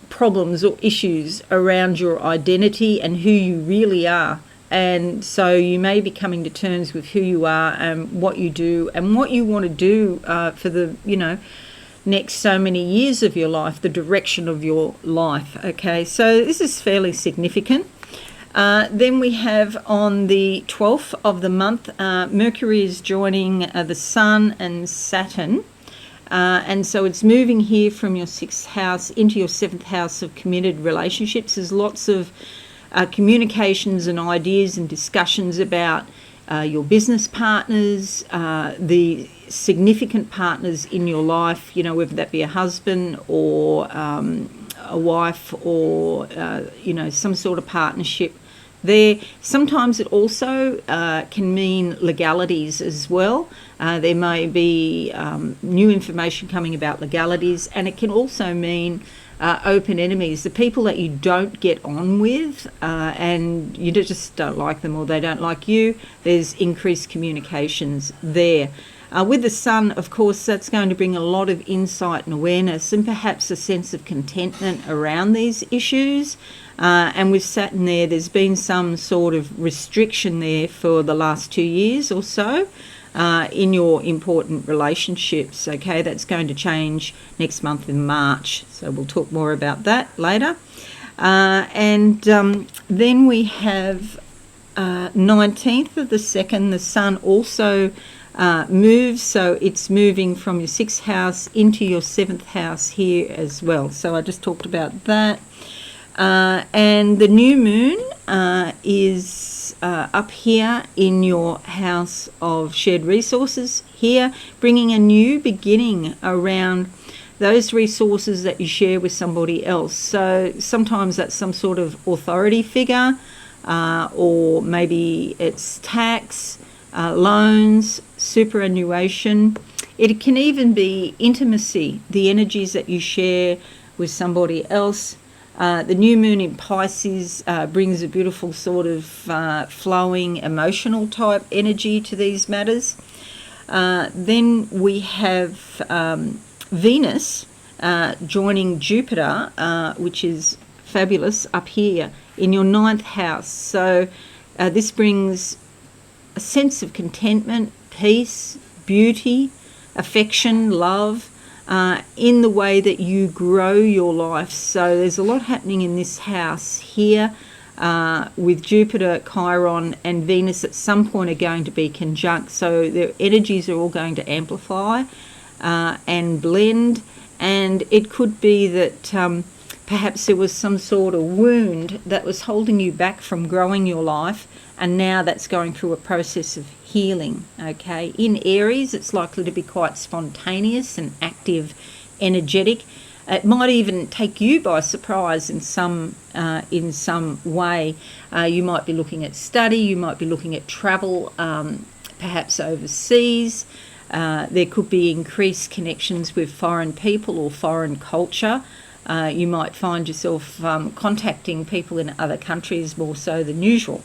problems or issues around your identity and who you really are. And so you may be coming to terms with who you are and what you do and what you want to do for the, next so many years of your life, the direction of your life. Okay, so this is fairly significant. Then we have on the 12th of the month, Mercury is joining the Sun and Saturn. And so it's moving here from your 6th house into your 7th house of committed relationships. There's lots of communications and ideas and discussions about your business partners, the significant partners in your life, you know, whether that be a husband or a wife or, you know, some sort of partnership there. Sometimes it also can mean legalities as well. There may be new information coming about legalities, and it can also mean open enemies, the people that you don't get on with and you just don't like them, or they don't like you. There's increased communications there. With the sun, of course, that's going to bring a lot of insight and awareness and perhaps a sense of contentment around these issues. And with Saturn there, there's been some sort of restriction there for the last 2 years or so in your important relationships. Okay, that's going to change next month in March. So we'll talk more about that later. And then we have 19th of the 2nd, the sun also moves, so it's moving from your 6th house into your 7th house here as well. So I just talked about that. And the new moon is up here in your house of shared resources here, bringing a new beginning around those resources that you share with somebody else. So sometimes that's some sort of authority figure, or maybe it's tax, loans, superannuation. It can even be intimacy, the energies that you share with somebody else. The new moon in Pisces brings a beautiful sort of flowing emotional type energy to these matters. Then we have Venus joining Jupiter, which is fabulous, up here in your 9th house. So this brings a sense of contentment, peace, beauty, affection, love, in the way that you grow your life. So there's a lot happening in this house here with Jupiter, Chiron and Venus at some point are going to be conjunct. So their energies are all going to amplify and blend. And it could be that perhaps there was some sort of wound that was holding you back from growing your life, and now that's going through a process of healing. Okay, in Aries, it's likely to be quite spontaneous and active, energetic. It might even take you by surprise in some way. You might be looking at study, you might be looking at travel, perhaps overseas. There could be increased connections with foreign people or foreign culture. You might find yourself contacting people in other countries more so than usual.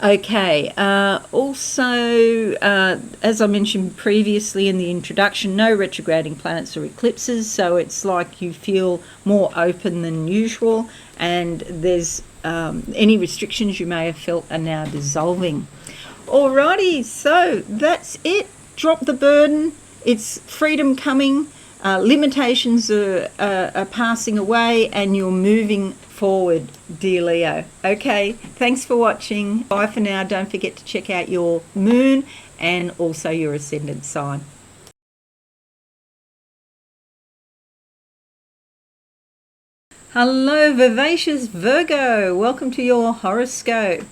Okay, also, as I mentioned previously in the introduction, no retrograding planets or eclipses, so it's like you feel more open than usual, and there's any restrictions you may have felt are now dissolving. Alrighty, so that's it. Drop the burden. It's freedom coming. Limitations are passing away, and you're moving forward, dear Leo. Okay, thanks for watching. Bye for now. Don't forget to check out your moon and also your ascendant sign. Hello, vivacious Virgo. Welcome to your horoscope.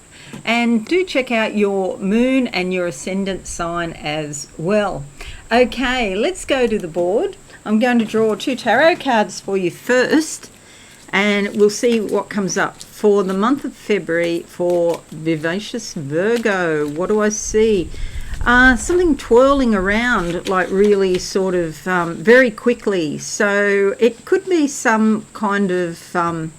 And do check out your moon and your ascendant sign as well. Okay, let's go to the board. I'm going to draw 2 tarot cards for you first, and we'll see what comes up for the month of February for vivacious Virgo. What do I see? Something twirling around, like really sort of very quickly. So it could be some kind of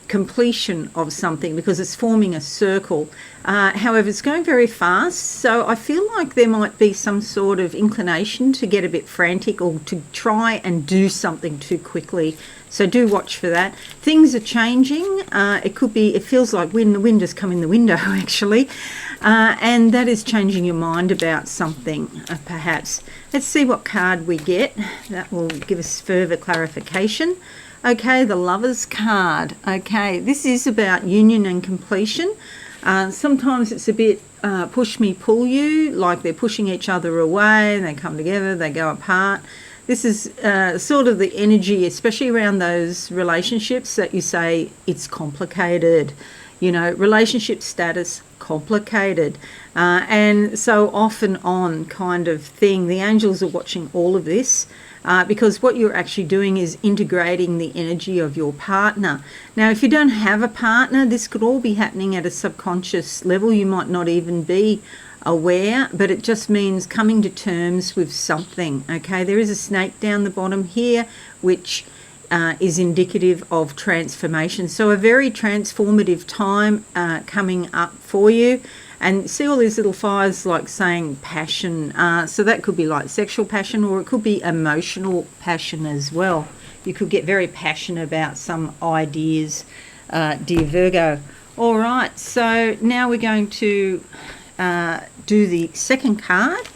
completion of something, because it's forming a circle. However, it's going very fast, so I feel like there might be some sort of inclination to get a bit frantic or to try and do something too quickly. So do watch for that. Things are changing. It feels like the wind has come in the window actually, and that is changing your mind about something perhaps. Let's see what card we get. That will give us further clarification. Okay, the Lovers card. Okay, this is about union and completion. Sometimes it's a bit push me, pull you, like they're pushing each other away, and they come together, they go apart. This is sort of the energy, especially around those relationships that you say it's complicated. You know, relationship status, complicated, and so off and on kind of thing. The angels are watching all of this. Because what you're actually doing is integrating the energy of your partner. Now, if you don't have a partner, this could all be happening at a subconscious level. You might not even be aware, but it just means coming to terms with something. Okay, there is a snake down the bottom here, which is indicative of transformation. So a very transformative time coming up for you. And see all these little fires like saying passion. So that could be like sexual passion, or it could be emotional passion as well. You could get very passionate about some ideas, dear Virgo. All right, so now we're going to do the second card,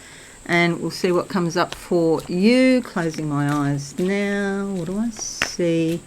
and we'll see what comes up for you. Closing my eyes now. What do I see?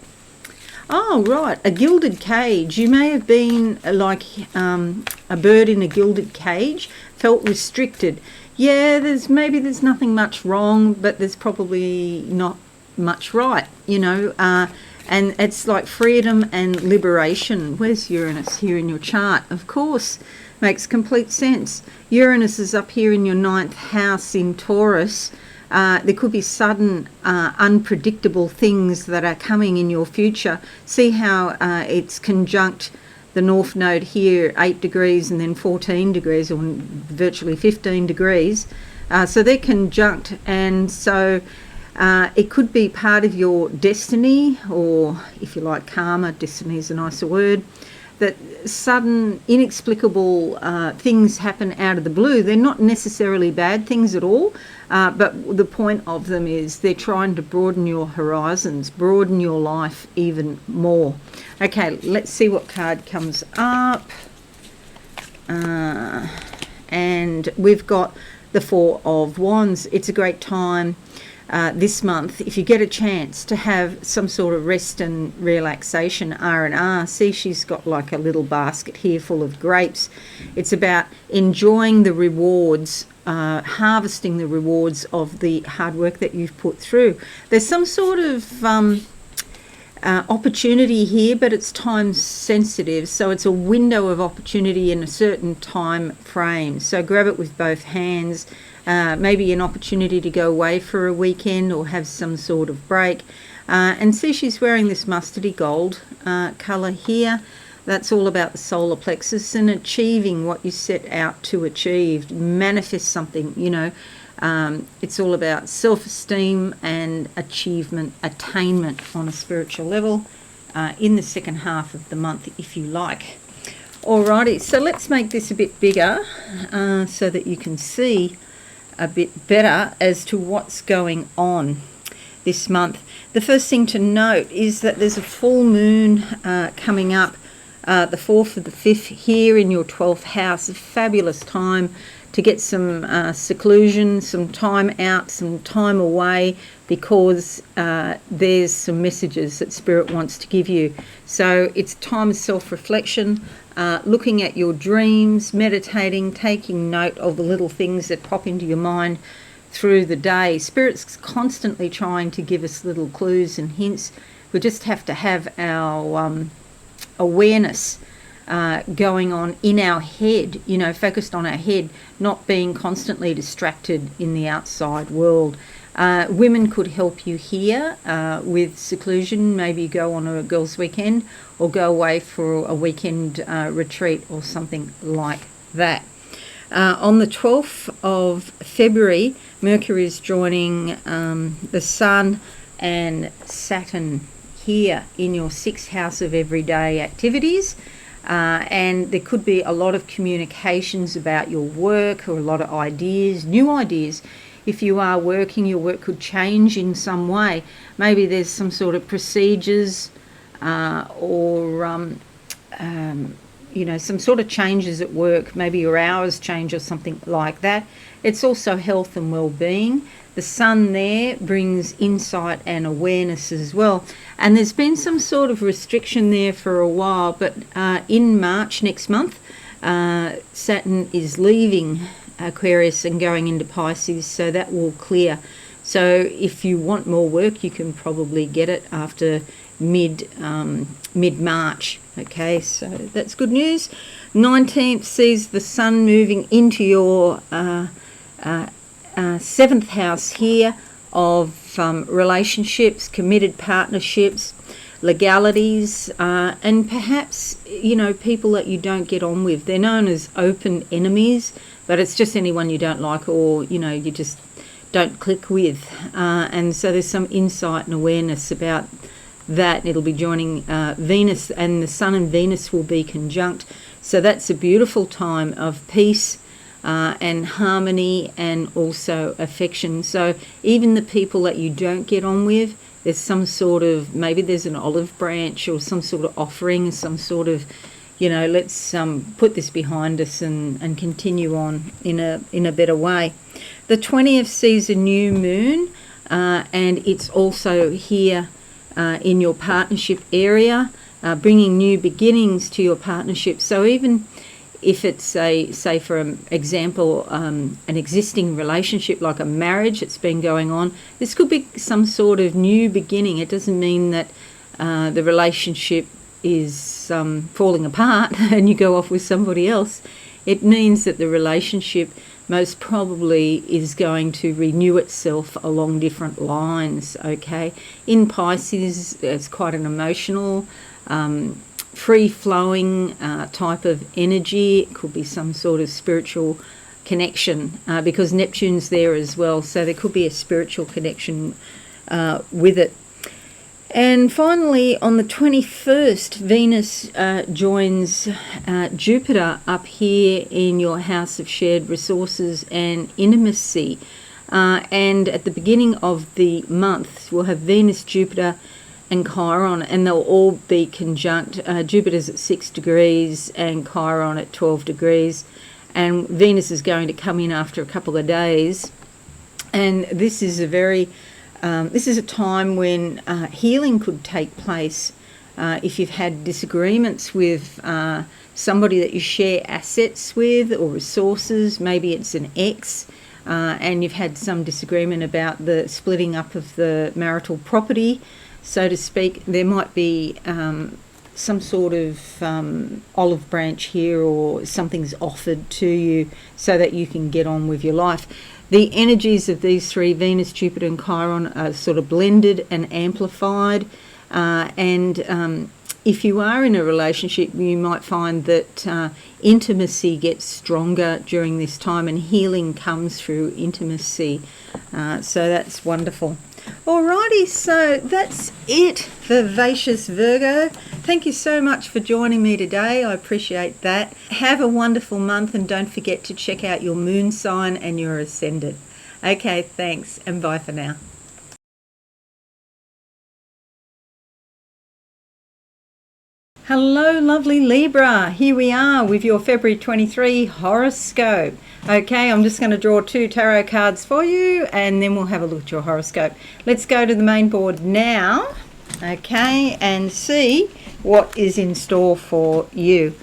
Oh, right, a gilded cage. You may have been like a bird in a gilded cage, felt restricted. Yeah, there's nothing much wrong, but there's probably not much right, you know. And it's like freedom and liberation. Where's Uranus here in your chart? Of course, makes complete sense. Uranus is up here in your 9th house in Taurus. There could be sudden, unpredictable things that are coming in your future. See how it's conjunct the North Node here, 8 degrees and then 14 degrees, or virtually 15 degrees. So they're conjunct, and so it could be part of your destiny, or if you like karma, destiny is a nicer word, that sudden, inexplicable things happen out of the blue. They're not necessarily bad things at all, but the point of them is they're trying to broaden your horizons, broaden your life even more. Okay, let's see what card comes up. And we've got the Four of Wands. It's a great time this month, if you get a chance, to have some sort of rest and relaxation, R&R. See, she's got like a little basket here full of grapes. It's about enjoying the rewards, harvesting the rewards of the hard work that you've put through. There's some sort of opportunity here, but it's time sensitive, so it's a window of opportunity in a certain time frame. So grab it with both hands. Maybe an opportunity to go away for a weekend or have some sort of break. And see, she's wearing this mustardy gold colour here. That's all about the solar plexus and achieving what you set out to achieve. Manifest something, you know. It's all about self-esteem and achievement, attainment on a spiritual level in the second half of the month, if you like. Alrighty, so let's make this a bit bigger so that you can see a bit better as to what's going on this month. The first thing to note is that there's a full moon coming up the 4th of the 5th here in your 12th house. A fabulous time to get some seclusion, some time out, some time away, because there's some messages that Spirit wants to give you. So it's time of self-reflection, looking at your dreams, meditating, taking note of the little things that pop into your mind through the day. Spirit's constantly trying to give us little clues and hints. We just have to have our awareness going on in our head, you know, focused on our head, not being constantly distracted in the outside world. Women could help you here with seclusion. Maybe go on a girls' weekend or go away for a weekend retreat or something like that. On the 12th of February, Mercury is joining the Sun and Saturn here in your 6th house of everyday activities. And there could be a lot of communications about your work, or a lot of ideas, new ideas. If you are working, your work could change in some way. Maybe there's some sort of procedures or you know, some sort of changes at work. Maybe your hours change or something like that. It's also health and well-being. The Sun there brings insight and awareness as well. And there's been some sort of restriction there for a while, but in March next month, Saturn is leaving Aquarius and going into Pisces, so that will clear. So if you want more work, you can probably get it after mid-March. Okay, so that's good news. 19th sees the sun moving into your 7th house here of relationships, committed partnerships, legalities, and perhaps, you know, people that you don't get on with. They're known as open enemies, but it's just anyone you don't like, or, you know, you just don't click with. And so there's some insight and awareness about that. It'll be joining Venus, and the Sun and Venus will be conjunct. So that's a beautiful time of peace and harmony, and also affection. So even the people that you don't get on with, there's some sort of, maybe there's an olive branch or some sort of offering, some sort of, you know, let's put this behind us and continue on in a better way. The 20th sees a new moon, and it's also here in your partnership area, bringing new beginnings to your partnership. So even if it's say for example, an existing relationship like a marriage that's been going on, this could be some sort of new beginning. It doesn't mean that the relationship is falling apart and you go off with somebody else. It means that the relationship most probably is going to renew itself along different lines, okay? In Pisces, it's quite an emotional, free-flowing type of energy. It could be some sort of spiritual connection because Neptune's there as well, so there could be a spiritual connection with it. And finally, on the 21st, Venus joins Jupiter up here in your house of shared resources and intimacy. And at the beginning of the month, we'll have Venus, Jupiter, and Chiron, and they'll all be conjunct. Jupiter's at 6 degrees and Chiron at 12 degrees. And Venus is going to come in after a couple of days. And this is a time when healing could take place. If you've had disagreements with somebody that you share assets with or resources, maybe it's an ex, and you've had some disagreement about the splitting up of the marital property, so to speak, there might be some sort of olive branch here, or something's offered to you so that you can get on with your life. The energies of these three, Venus, Jupiter and Chiron, are sort of blended and amplified. And if you are in a relationship, you might find that intimacy gets stronger during this time, and healing comes through intimacy. So that's wonderful. Alrighty, so that's it for Vivacious Virgo. Thank you so much for joining me today. I appreciate that. Have a wonderful month, and don't forget to check out your moon sign and your ascendant. Okay, thanks, and bye for now. Hello, lovely Libra. Here we are with your February 23 horoscope. Okay, I'm just going to draw 2 tarot cards for you, and then we'll have a look at your horoscope. Let's go to the main board now, okay, and see what is in store for you.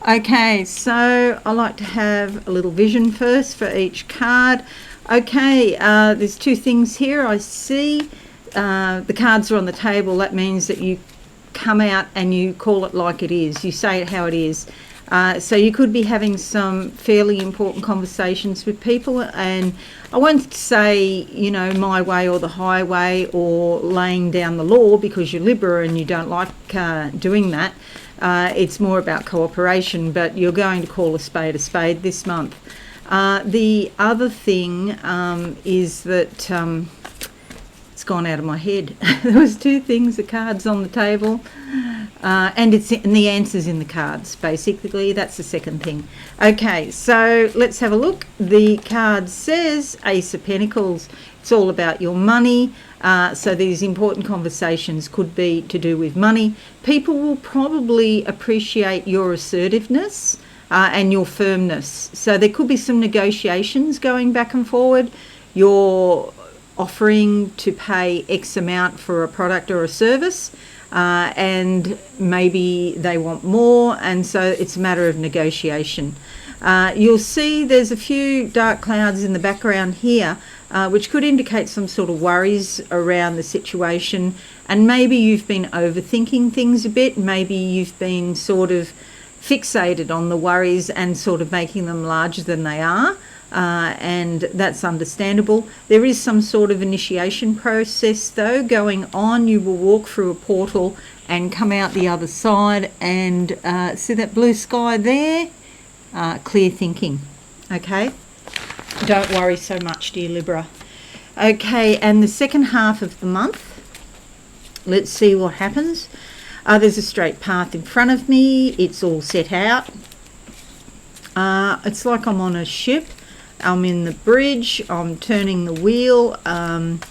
Okay, so I like to have a little vision first for each card. Okay, there's 2 things here. I see the cards are on the table. That means that you come out and you call it like it is. You say it how it is. So you could be having some fairly important conversations with people, and I won't say, you know, my way or the highway, or laying down the law, because you're Libra and you don't like doing that. It's more about cooperation, but you're going to call a spade this month. The other thing is that it's gone out of my head. There was 2 things, the cards on the table, and the answers in the cards, basically. That's the second thing. Okay, so let's have a look. The card says Ace of Pentacles. It's all about your money. So these important conversations could be to do with money. People will probably appreciate your assertiveness and your firmness. So there could be some negotiations going back and forward. Your offering to pay X amount for a product or a service, and maybe they want more, and so it's a matter of negotiation. You'll see there's a few dark clouds in the background here, which could indicate some sort of worries around the situation, and maybe you've been overthinking things a bit. Maybe you've been sort of fixated on the worries and sort of making them larger than they are, and that's understandable. There is some sort of initiation process though going on. You will walk through a portal and come out the other side, and see that blue sky there? Clear thinking. Okay, don't worry so much, dear Libra. Okay, and the second half of the month, let's see what happens. There's a straight path in front of me. It's all set out. It's like I'm on a ship. I'm in the bridge. I'm turning the wheel, and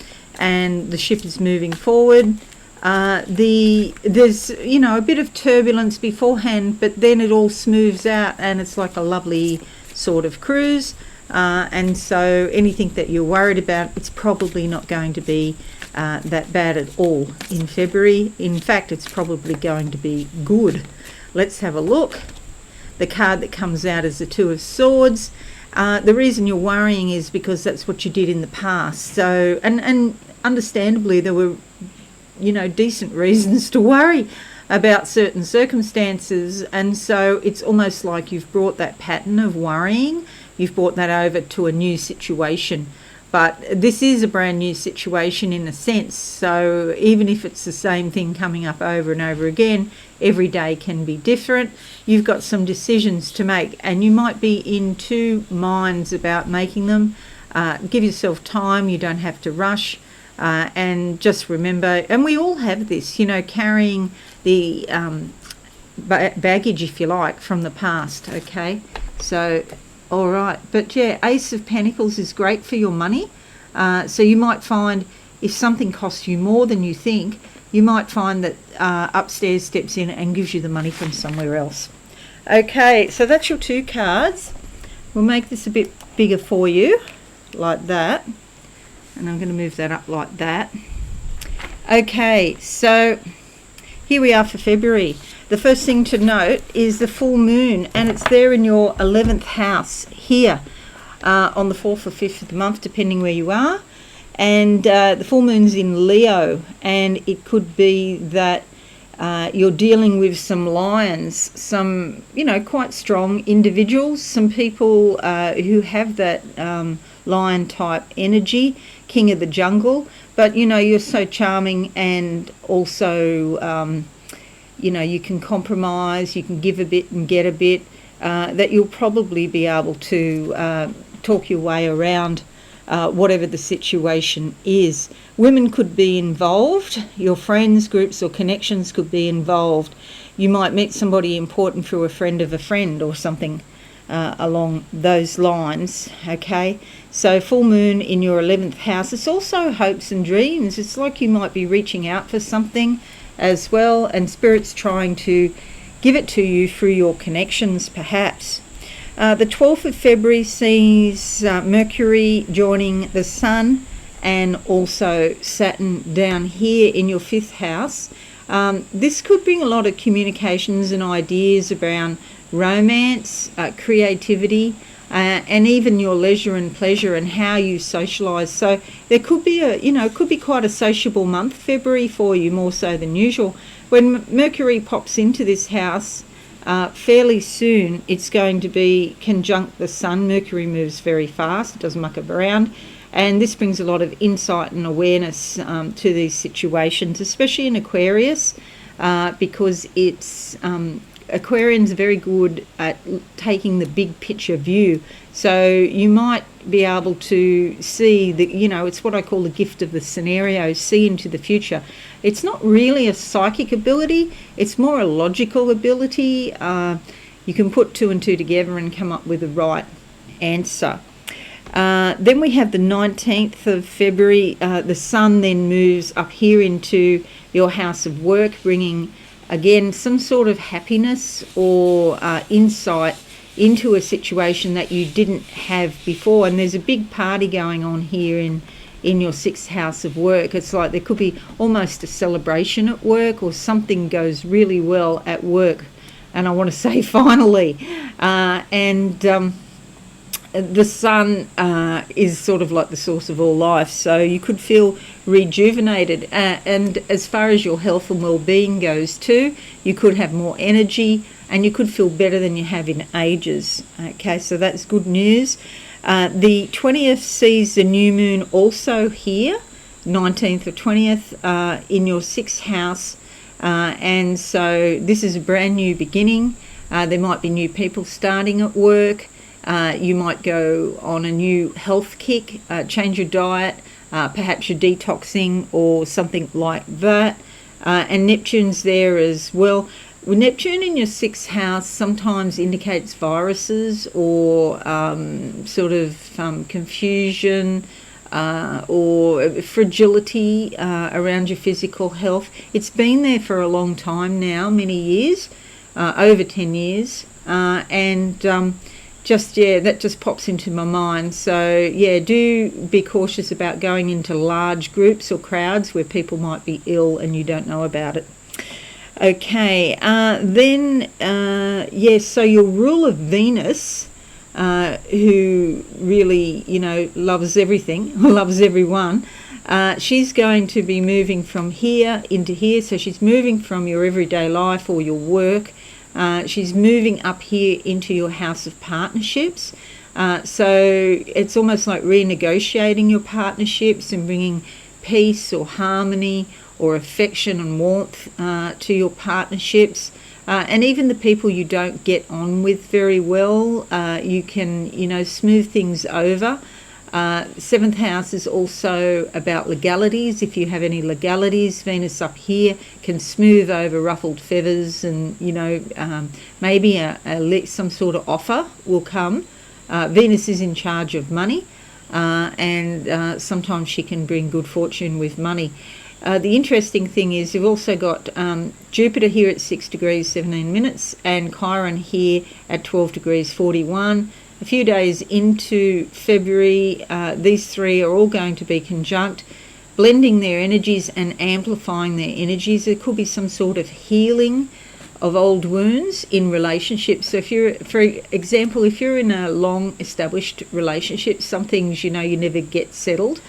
the ship is moving forward. There's a bit of turbulence beforehand, but then it all smooths out, and it's like a lovely sort of cruise. And so anything that you're worried about, it's probably not going to be that bad at all in February. In fact, it's probably going to be good. Let's have a look. The card that comes out is the Two of Swords. The reason you're worrying is because that's what you did in the past. So, and understandably, there were, decent reasons to worry about certain circumstances. And so it's almost like you've brought that pattern of worrying, you've brought that over to a new situation. But this is a brand new situation in a sense. So even if it's the same thing coming up over and over again, every day can be different. You've got some decisions to make, and you might be in two minds about making them. Give yourself time. You don't have to rush. And just remember, and we all have this, carrying the baggage, if you like, from the past. Okay, so all right, but yeah, Ace of Pentacles is great for your money. So you might find if something costs you more than you think, you might find that upstairs steps in and gives you the money from somewhere else. Okay, so that's your two cards. We'll make this a bit bigger for you, like that. And I'm going to move that up like that. Okay, so here we are for February. The first thing to note is the full moon, and it's there in your 11th house here on the 4th or 5th of the month, depending where you are. And the full moon's in Leo, and it could be that you're dealing with some lions, some, quite strong individuals, some people who have that lion type energy, king of the jungle. But, you're so charming, and also, you can compromise, you can give a bit and get a bit, that you'll probably be able to talk your way around whatever the situation is. Women could be involved, your friends, groups or connections could be involved. You might meet somebody important through a friend of a friend or something along those lines. Okay, so full moon in your 11th house. It's also hopes and dreams. It's like you might be reaching out for something as well, and Spirit's trying to give it to you through your connections perhaps. The 12th of February sees Mercury joining the Sun, and also Saturn down here in your 5th house. This could bring a lot of communications and ideas around romance, creativity, and even your leisure and pleasure and how you socialise. So there could be could be quite a sociable month, February, for you, more so than usual. When Mercury pops into this house fairly soon, it's going to be conjunct the Sun. Mercury moves very fast, it doesn't muck around, and this brings a lot of insight and awareness to these situations, especially in Aquarius, because it's Aquarians are very good at taking the big picture view. So you might be able to see it's what I call the gift of the scenario, see into the future. It's not really a psychic ability, it's more a logical ability. You can put two and two together and come up with the right answer. Then we have the 19th of February. The Sun then moves up here into your house of work, bringing again some sort of happiness or insight into a situation that you didn't have before. And there's a big party going on here in your 6th house of work. It's like there could be almost a celebration at work, or something goes really well at work and I want to say finally. The sun is sort of like the source of all life, so you could feel rejuvenated, and as far as your health and well-being goes too, you could have more energy and you could feel better than you have in ages. Okay, so that's good news. The 20th sees the new moon also here, 19th or 20th, in your 6th house, and so this is a brand new beginning. There might be new people starting at work. You might go on a new health kick, change your diet, perhaps you're detoxing or something like that. And Neptune's there as well. Neptune in your 6th house sometimes indicates viruses or sort of confusion or fragility around your physical health. It's been there for a long time now, many years, over 10 years, that just pops into my mind. So yeah, do be cautious about going into large groups or crowds where people might be ill and you don't know about it. Okay, so your ruler Venus, who really, loves everything, loves everyone, she's going to be moving from here into here. So she's moving from your everyday life or your work. She's moving up here into your house of partnerships. So it's almost like renegotiating your partnerships and bringing peace or harmony or affection and warmth to your partnerships. And even the people you don't get on with very well, you can, smooth things over. 7th house is also about legalities. If you have any legalities, Venus up here can smooth over ruffled feathers, and maybe some sort of offer will come. Venus is in charge of money, and sometimes she can bring good fortune with money. The interesting thing is you've also got Jupiter here at 6 degrees 17 minutes and Chiron here at 12 degrees 41. A few days into February, these three are all going to be conjunct, blending their energies and amplifying their energies. There could be some sort of healing of old wounds in relationships. So if you're, for example, if you're in a long established relationship, some things you never get settled.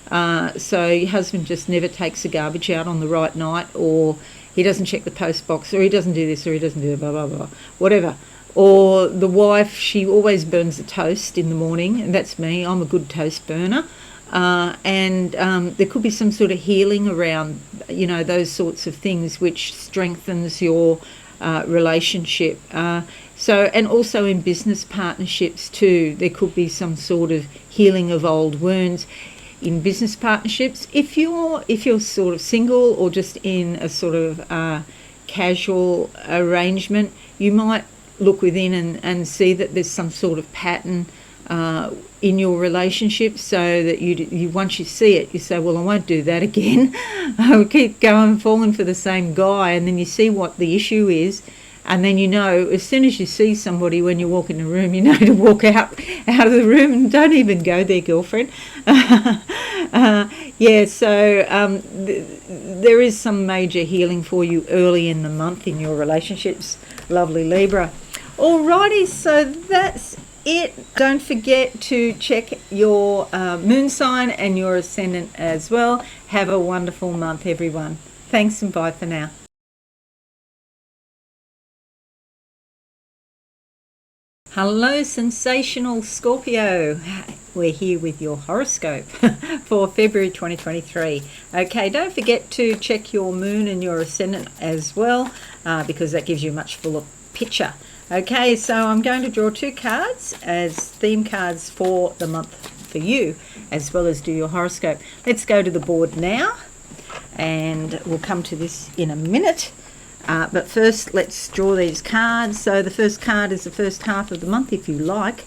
So your husband just never takes the garbage out on the right night, or he doesn't check the post box, or he doesn't do this, or he doesn't do blah, blah, blah, whatever. Or the wife, she always burns the toast in the morning, and that's me. I'm a good toast burner. There could be some sort of healing around, those sorts of things, which strengthens your relationship. And also in business partnerships too, there could be some sort of healing of old wounds. In business partnerships, if you're sort of single or just in a sort of casual arrangement, you might look within and see that there's some sort of pattern in your relationship, so that you once you see it, you say, well, I won't do that again. I'll keep going, falling for the same guy, and then you see what the issue is, and then as soon as you see somebody when you walk in the room, to walk out of the room and don't even go there, girlfriend. There is some major healing for you early in the month in your relationships, lovely Libra. Alrighty, so that's it. Don't forget to check your moon sign and your ascendant as well. Have a wonderful month, everyone. Thanks and bye for now. Hello, sensational Scorpio. We're here with your horoscope for February 2023. Okay, don't forget to check your moon and your ascendant as well, because that gives you a much fuller picture. Okay, so I'm going to draw 2 cards as theme cards for the month for you, as well as do your horoscope. Let's go to the board now, and we'll come to this in a minute. But first, let's draw these cards. So the first card is the first half of the month, if you like,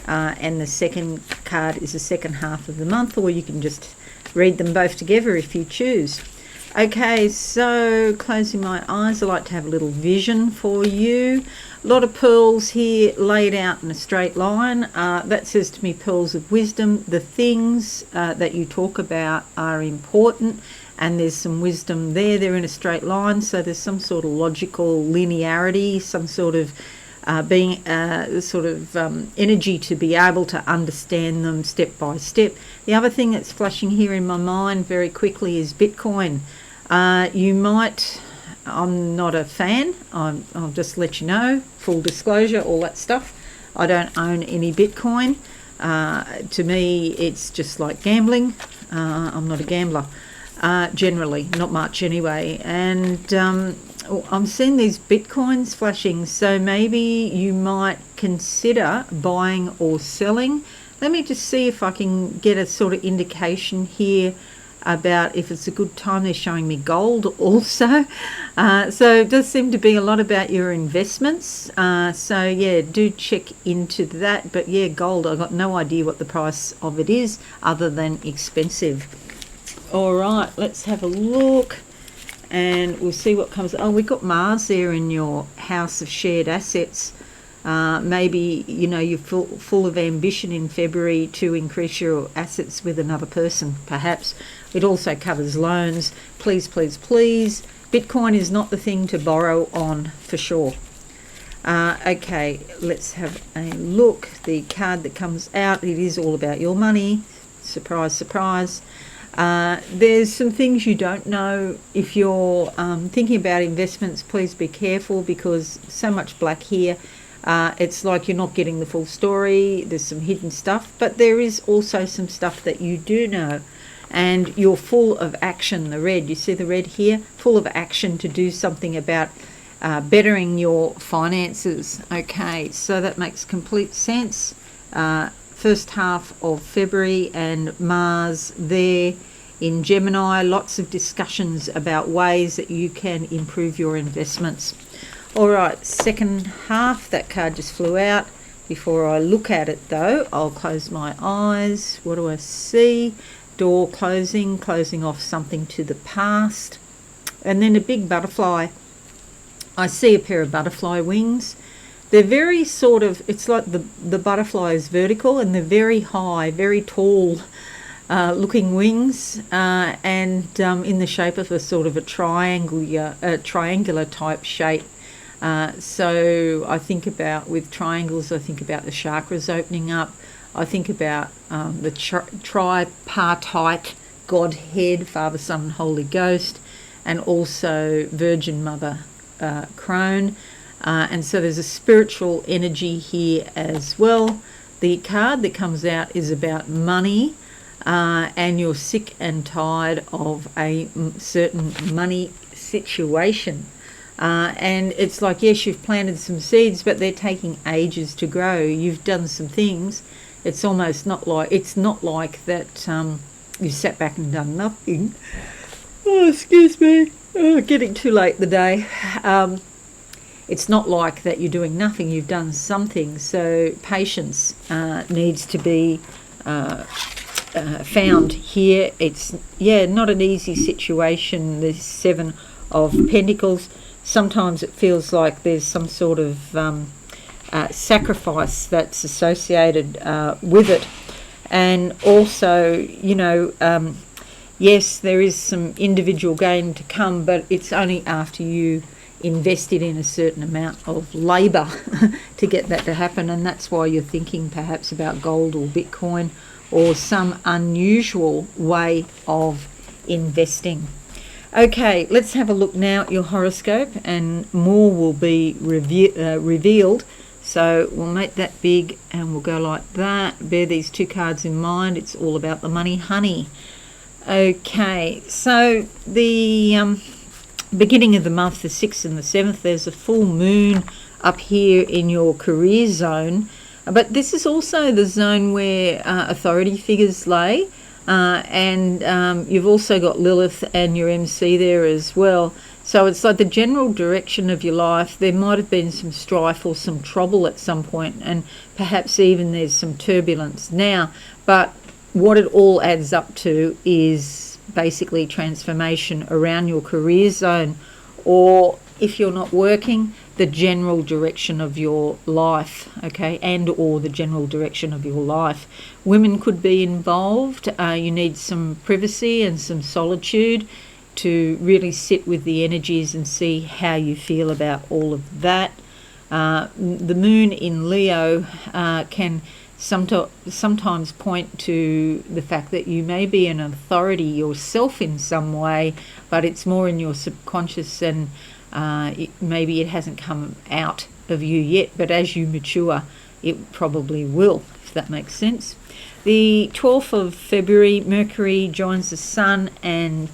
and the second card is the second half of the month, or you can just read them both together if you choose. Okay, so closing my eyes, I like to have a little vision for you. A lot of pearls here laid out in a straight line. That says to me pearls of wisdom. The things that you talk about are important, and there's some wisdom there. They're in a straight line, so there's some sort of logical linearity, some sort of energy to be able to understand them step by step. The other thing that's flashing here in my mind very quickly is Bitcoin. You might, I'm not a fan, I'll just let you know, full disclosure, all that stuff. I don't own any Bitcoin. To me, it's just like gambling. I'm not a gambler, generally, not much anyway. And I'm seeing these Bitcoins flashing, so maybe you might consider buying or selling. Let me just see if I can get a sort of indication here about if it's a good time. They're showing me gold also. So it does seem to be a lot about your investments. So yeah, do check into that. But yeah, gold, I've got no idea what the price of it is other than expensive. All right, let's have a look and we'll see what comes. Oh, we've got Mars there in your house of shared assets. Maybe, you know, you're full of ambition in February to increase your assets with another person, perhaps. It also covers loans. Please, please, please. Bitcoin is not the thing to borrow on for sure. Okay, let's have a look. The card that comes out, it is all about your money. Surprise, surprise. There's some things you don't know. If you're thinking about investments, please be careful because so much black here. It's like you're not getting the full story. There's some hidden stuff, but there is also some stuff that you do know. And you're full of action, the red. You see the red here? Full of action to do something about bettering your finances. Okay, so that makes complete sense. First half of February and Mars there in Gemini. Lots of discussions about ways that you can improve your investments. All right, second half, that card just flew out. Before I look at it though, I'll close my eyes. What do I see? Door closing off something to the past. And then a big butterfly. I see a pair of butterfly wings. They're very sort of, it's like the butterfly is vertical and they're very high, very tall looking wings and in the shape of a sort of a triangular type shape. So I think about, with triangles, I think about the chakras opening up. I think about the tripartite Godhead, Father, Son, and Holy Ghost, and also Virgin Mother Crone. And so there's a spiritual energy here as well. The card that comes out is about money, and you're sick and tired of a certain money situation. And it's like, yes, you've planted some seeds, but they're taking ages to grow. You've done some things. It's almost not like that you sat back and done nothing. Oh, excuse me. Oh, getting too late in the day. It's not like that you're doing nothing. You've done something. So patience needs to be found here. It's, yeah, not an easy situation. There's 7 of Pentacles. Sometimes it feels like there's some sort of sacrifice that's associated with it. And also, you know, yes, there is some individual gain to come, but it's only after you invested in a certain amount of labour to get that to happen. And that's why you're thinking perhaps about gold or Bitcoin or some unusual way of investing. Okay, let's have a look now at your horoscope, and more will be revealed. So we'll make that big and we'll go like that. Bear these 2 cards in mind. It's all about the money, honey. Okay, so the beginning of the month, the 6th and the 7th, there's a full moon up here in your career zone. But this is also the zone where authority figures lay. And you've also got Lilith and your MC there as well. So it's like the general direction of your life. There might have been some strife or some trouble at some point, and perhaps even there's some turbulence now. But what it all adds up to is basically transformation around your career zone, or if you're not working, the general direction of your life, okay, and or the general direction of your life. Women could be involved. You need some privacy and some solitude to really sit with the energies and see how you feel about all of that. The moon in Leo can sometimes point to the fact that you may be an authority yourself in some way, but it's more in your subconscious, and maybe it hasn't come out of you yet, but as you mature it probably will, if that makes sense. The 12th of February, Mercury joins the Sun and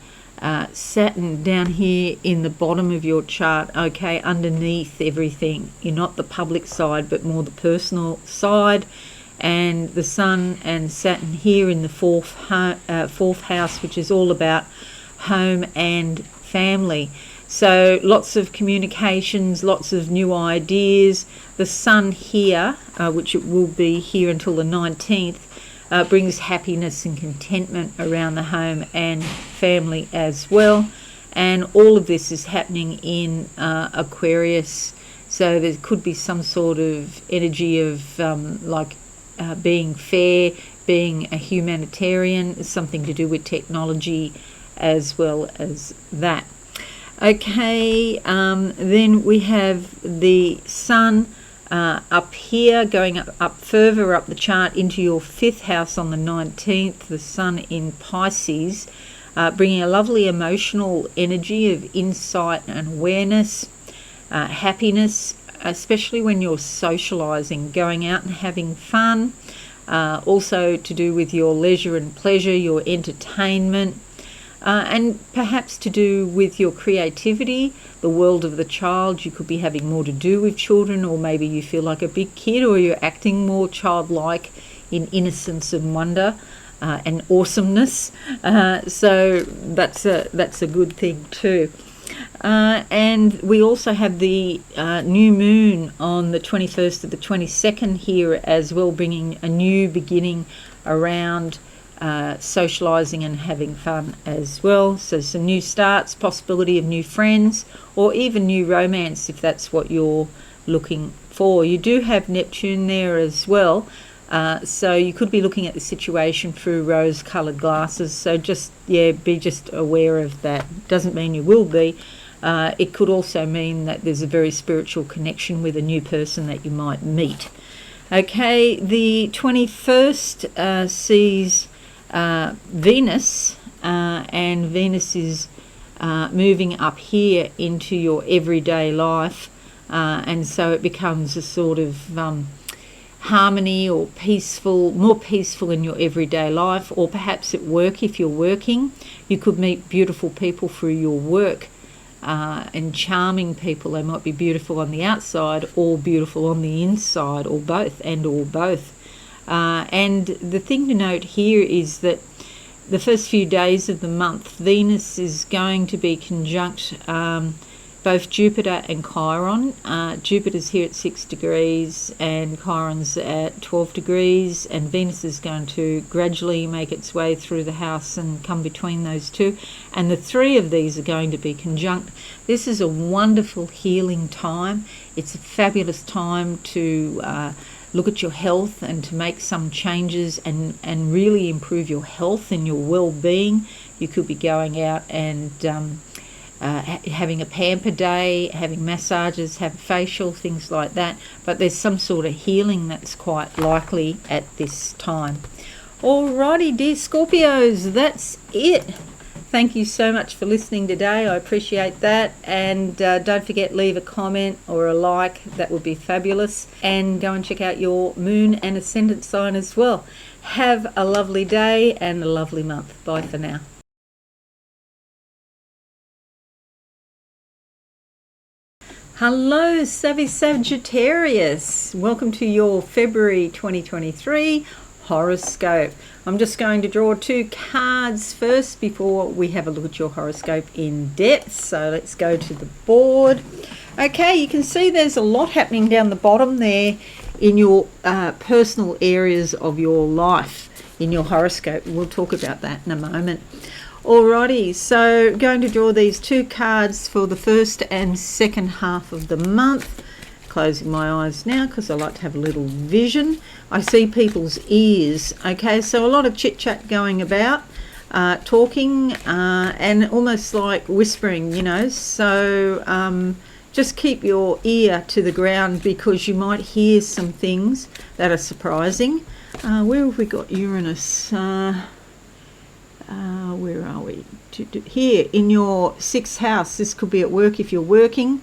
Saturn down here in the bottom of your chart, okay, underneath everything. You're not the public side, but more the personal side. And the Sun and Saturn here in the fourth house, which is all about home and family. So lots of communications, lots of new ideas. The Sun here, which it will be here until the 19th, brings happiness and contentment around the home and family as well. And all of this is happening in Aquarius. So there could be some sort of energy of being fair, being a humanitarian, something to do with technology as well as that. Okay, then we have the Sun up here, going up further up the chart into your 5th house on the 19th, the Sun in Pisces, bringing a lovely emotional energy of insight and awareness, happiness, especially when you're socializing, going out and having fun, also to do with your leisure and pleasure, your entertainment, and perhaps to do with your creativity, the world of the child. You could be having more to do with children, or maybe you feel like a big kid, or you're acting more childlike in innocence and wonder and awesomeness. So that's a good thing too. And we also have the new moon on the 21st to the 22nd here as well, bringing a new beginning around socializing and having fun as well. So some new starts, possibility of new friends, or even new romance if that's what you're looking for. You do have Neptune there as well, so you could be looking at the situation through rose-colored glasses. So be just aware of that. Doesn't mean you will be. It could also mean that there's a very spiritual connection with a new person that you might meet. Okay, the 21st sees Venus, and Venus is moving up here into your everyday life, and so it becomes a sort of harmony or more peaceful in your everyday life, or perhaps at work if you're working. You could meet beautiful people through your work, and charming people. They might be beautiful on the outside or beautiful on the inside, or both, and the thing to note here is that the first few days of the month, Venus is going to be conjunct both Jupiter and Chiron. Jupiter's here at 6 degrees and Chiron's at 12 degrees, and Venus is going to gradually make its way through the house and come between those two, and the three of these are going to be conjunct. This is a wonderful healing time. It's a fabulous time to look at your health and to make some changes and really improve your health and your well-being. You could be going out and having a pamper day, having massages, have a facial, things like that. But there's some sort of healing that's quite likely at this time. Alrighty, dear Scorpios, that's it. Thank you so much for listening today. I appreciate that. And don't forget, leave a comment or a like. That would be fabulous. And go and check out your moon and ascendant sign as well. Have a lovely day and a lovely month. Bye for now. Hello, savvy Sagittarius. Welcome to your February 2023 horoscope. I'm just going to draw two cards first before we have a look at your horoscope in depth. So let's go to the board. Okay, you can see there's a lot happening down the bottom there in your personal areas of your life in your horoscope. We'll talk about that in a moment. Alrighty, so going to draw these 2 cards for the first and second half of the month. Closing my eyes now because I like to have a little vision. I see people's ears. Okay, so a lot of chit chat going about, talking, and almost like whispering, you know. So just keep your ear to the ground because you might hear some things that are surprising. Where have we got Uranus? Where are we? Here in your 6th house. This could be at work if you're working,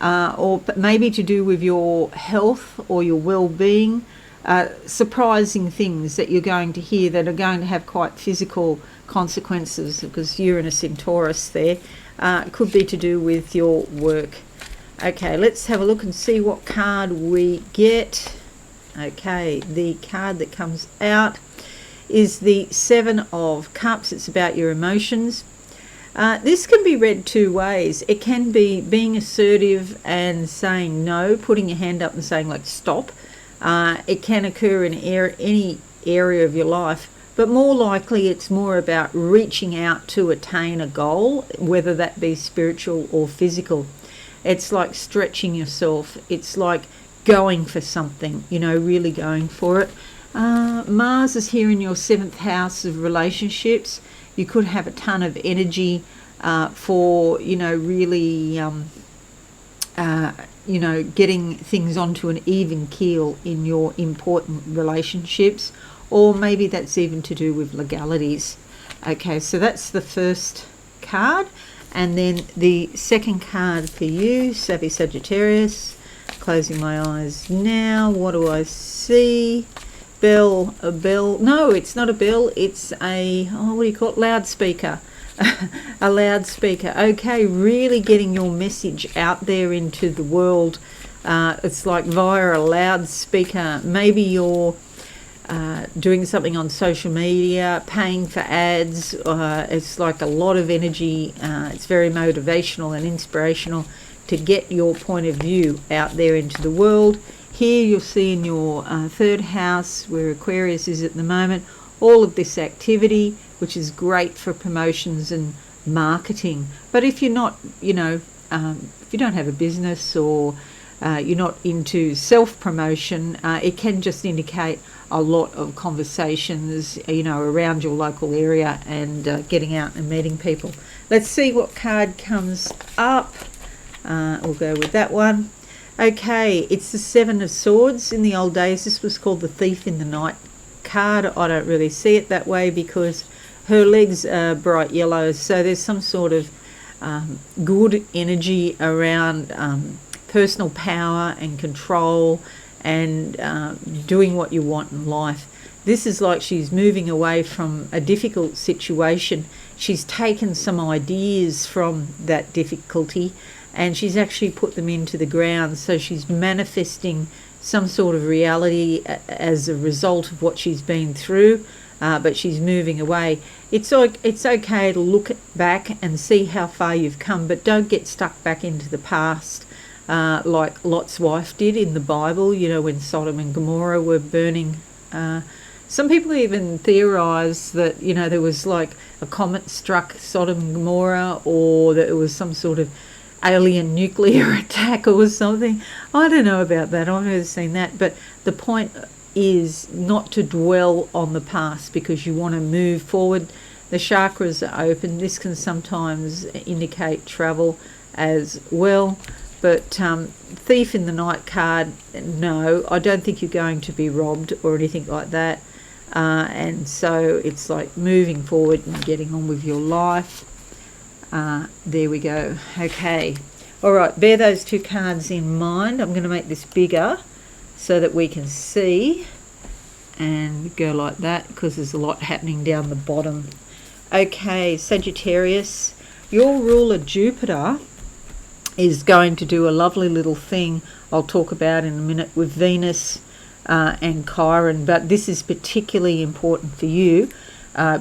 or maybe to do with your health or your well-being. Surprising things that you're going to hear that are going to have quite physical consequences, because Uranus in Taurus there could be to do with your work. Okay, let's have a look and see what card we get. Okay, the card that comes out is the 7 of Cups. It's about your emotions. This can be read 2 ways. It can be being assertive and saying no, putting your hand up and saying like stop. It can occur in any area of your life, but more likely it's more about reaching out to attain a goal, whether that be spiritual or physical. It's like stretching yourself. It's like going for something, you know, really going for it. Mars is here in your 7th house of relationships. You could have a ton of energy for, you know, really, you know, getting things onto an even keel in your important relationships, or maybe that's even to do with legalities. Okay, so that's the first card. And then the second card for you, Savvy Sagittarius. Closing my eyes now. What do I see? Bell, a bell. No, it's not a bell. It's a, what do you call it? Loudspeaker. A loudspeaker. Okay, really getting your message out there into the world. It's like via a loudspeaker. Maybe you're doing something on social media, paying for ads. It's like a lot of energy. It's very motivational and inspirational to get your point of view out there into the world. Here you'll see in your 3rd house, where Aquarius is at the moment, all of this activity, which is great for promotions and marketing. But if you're not, you know, if you don't have a business, or you're not into self-promotion, it can just indicate a lot of conversations, you know, around your local area and getting out and meeting people. Let's see what card comes up. We'll go with that one. Okay, it's the 7 of Swords. In the old days, this was called the Thief in the Night card. I don't really see it that way because her legs are bright yellow, so there's some sort of good energy around personal power and control and doing what you want in life. This is like she's moving away from a difficult situation. She's taken some ideas from that difficulty and she's actually put them into the ground. So she's manifesting some sort of reality as a result of what she's been through, but she's moving away. It's okay to look back and see how far you've come, but don't get stuck back into the past. Like Lot's wife did in the Bible, you know, when Sodom and Gomorrah were burning. Some people even theorize that, you know, there was like a comet struck Sodom and Gomorrah, or that it was some sort of alien nuclear attack or something. I don't know about that. I've never seen that. But the point is not to dwell on the past, because you want to move forward. The chakras are open. This can sometimes indicate travel as well. But Thief in the Night card, no, I don't think you're going to be robbed or anything like that. And so it's like moving forward and getting on with your life. There we go. Okay. All right, bear those 2 cards in mind. I'm going to make this bigger so that we can see, and go like that because there's a lot happening down the bottom. Okay, Sagittarius, your ruler Jupiter is going to do a lovely little thing I'll talk about in a minute with Venus and Chiron, but this is particularly important for you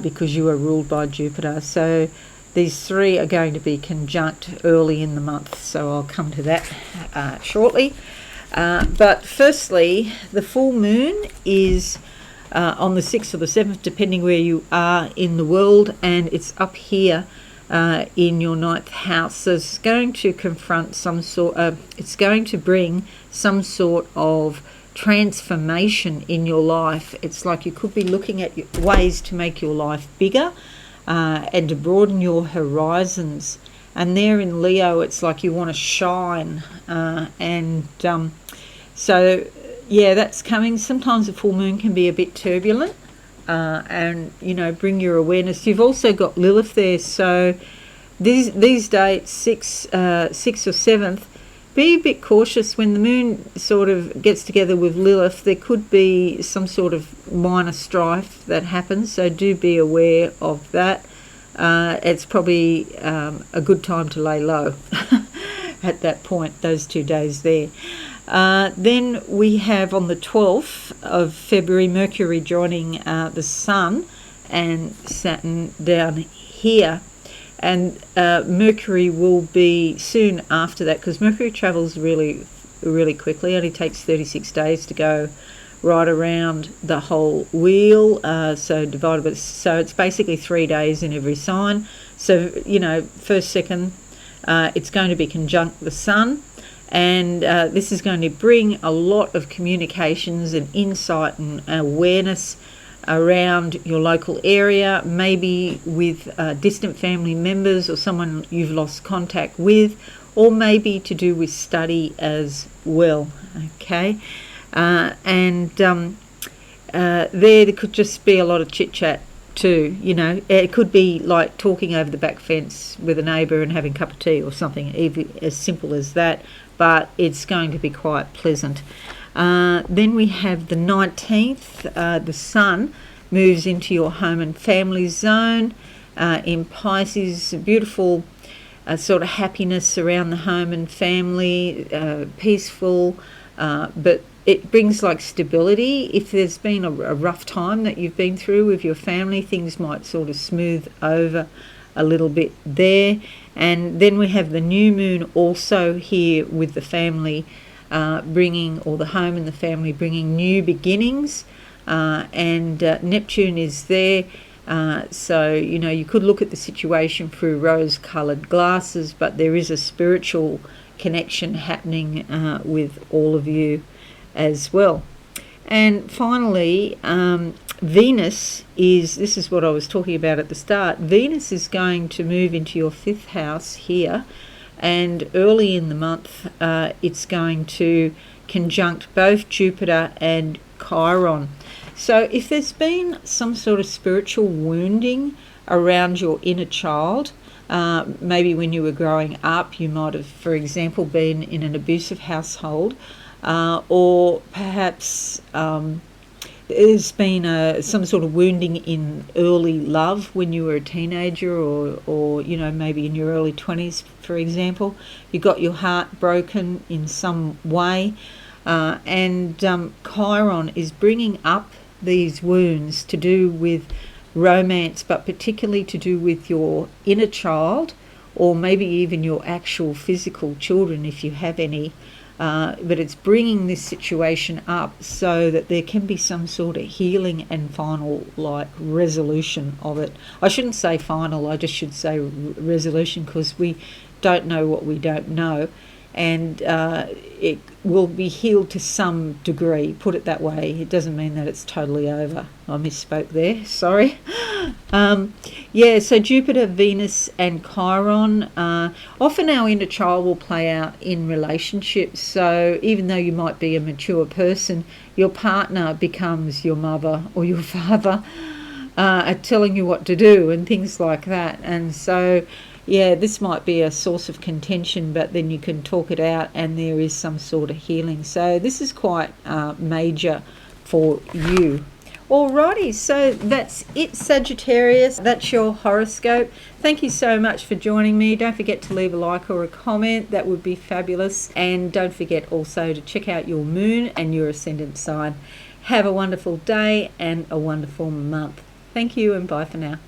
because you are ruled by Jupiter. So these 3 are going to be conjunct early in the month, so I'll come to that shortly. But firstly, the full moon is on the 6th or the 7th, depending where you are in the world, and it's up here in your 9th house. So it's going to confront some sort of, it's going to bring some sort of transformation in your life. It's like you could be looking at ways to make your life bigger and to broaden your horizons. And there in Leo, it's like you want to shine. So yeah, that's coming. Sometimes the full moon can be a bit turbulent and, you know, bring your awareness. You've also got Lilith there. So these dates, 6th or 7th, be a bit cautious when the moon sort of gets together with Lilith. There could be some sort of minor strife that happens, so do be aware of that. It's probably a good time to lay low at that point, those 2 days there. Then we have on the 12th of February, Mercury joining the Sun and Saturn down here. And Mercury will be soon after that, because Mercury travels really, really quickly. It only takes 36 days to go right around the whole wheel. So it's basically 3 days in every sign. So, you know, first, second, it's going to be conjunct the Sun. And this is going to bring a lot of communications and insight and awareness around your local area, maybe with distant family members or someone you've lost contact with, or maybe to do with study as well. Okay, there could just be a lot of chit chat too. You know, it could be like talking over the back fence with a neighbour and having a cup of tea or something, even as simple as that, but it's going to be quite pleasant. Then we have the 19th, the Sun moves into your home and family zone in Pisces. Beautiful sort of happiness around the home and family, peaceful, but it brings like stability. If there's been a rough time that you've been through with your family, things might sort of smooth over a little bit there. And then we have the new moon also here with the family, bringing, or the home and the family bringing new beginnings, and Neptune is there. So, you know, you could look at the situation through rose-coloured glasses, but there is a spiritual connection happening with all of you as well. And finally, Venus this is what I was talking about at the start. Venus is going to move into your 5th house here, and early in the month it's going to conjunct both Jupiter and Chiron. So if there's been some sort of spiritual wounding around your inner child, maybe when you were growing up you might have, for example, been in an abusive household, or perhaps there's been some sort of wounding in early love when you were a teenager, or you know, maybe in your early 20s, for example. You got your heart broken in some way, and Chiron is bringing up these wounds to do with romance, but particularly to do with your inner child, or maybe even your actual physical children if you have any. But it's bringing this situation up so that there can be some sort of healing and final resolution of it. I shouldn't say final, I just should say resolution, because we don't know what we don't know, and it will be healed to some degree, put it that way. It doesn't mean that it's totally over. I misspoke there, sorry. Yeah, so Jupiter, Venus and Chiron. Often our inner child will play out in relationships. So even though you might be a mature person, your partner becomes your mother or your father, telling you what to do and things like that. And so, yeah, this might be a source of contention, but then you can talk it out and there is some sort of healing. So this is quite major for you. Alrighty, so that's it, Sagittarius. That's your horoscope. Thank you so much for joining me. Don't forget to leave a like or a comment. That would be fabulous. And don't forget also to check out your moon and your ascendant sign. Have a wonderful day and a wonderful month. Thank you and bye for now.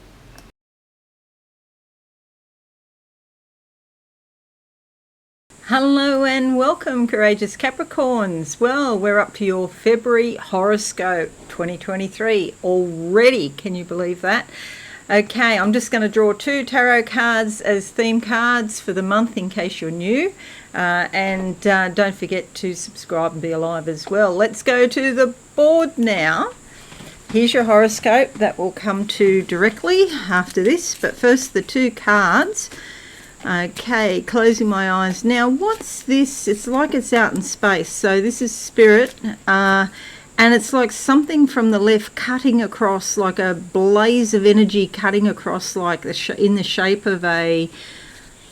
Hello and welcome, courageous Capricorns. Well, we're up to your February horoscope 2023 already. Can you believe that? Okay, I'm just going to draw 2 tarot cards as theme cards for the month in case you're new. And don't forget to subscribe and be alive as well. Let's go to the board now. Here's your horoscope that will come to directly after this. But first, the 2 cards. Okay, closing my eyes. Now, what's this? It's like it's out in space. So this is spirit, and it's like something from the left cutting across, like a blaze of energy cutting across, like in the shape of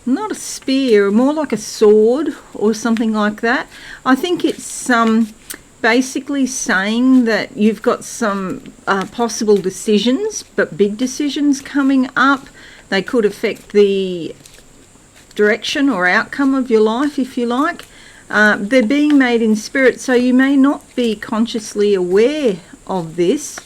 not a spear, more like a sword or something like that. I think it's basically saying that you've got some possible decisions, but big decisions coming up. They could affect the direction or outcome of your life, if you like. They're being made in spirit, so you may not be consciously aware of this,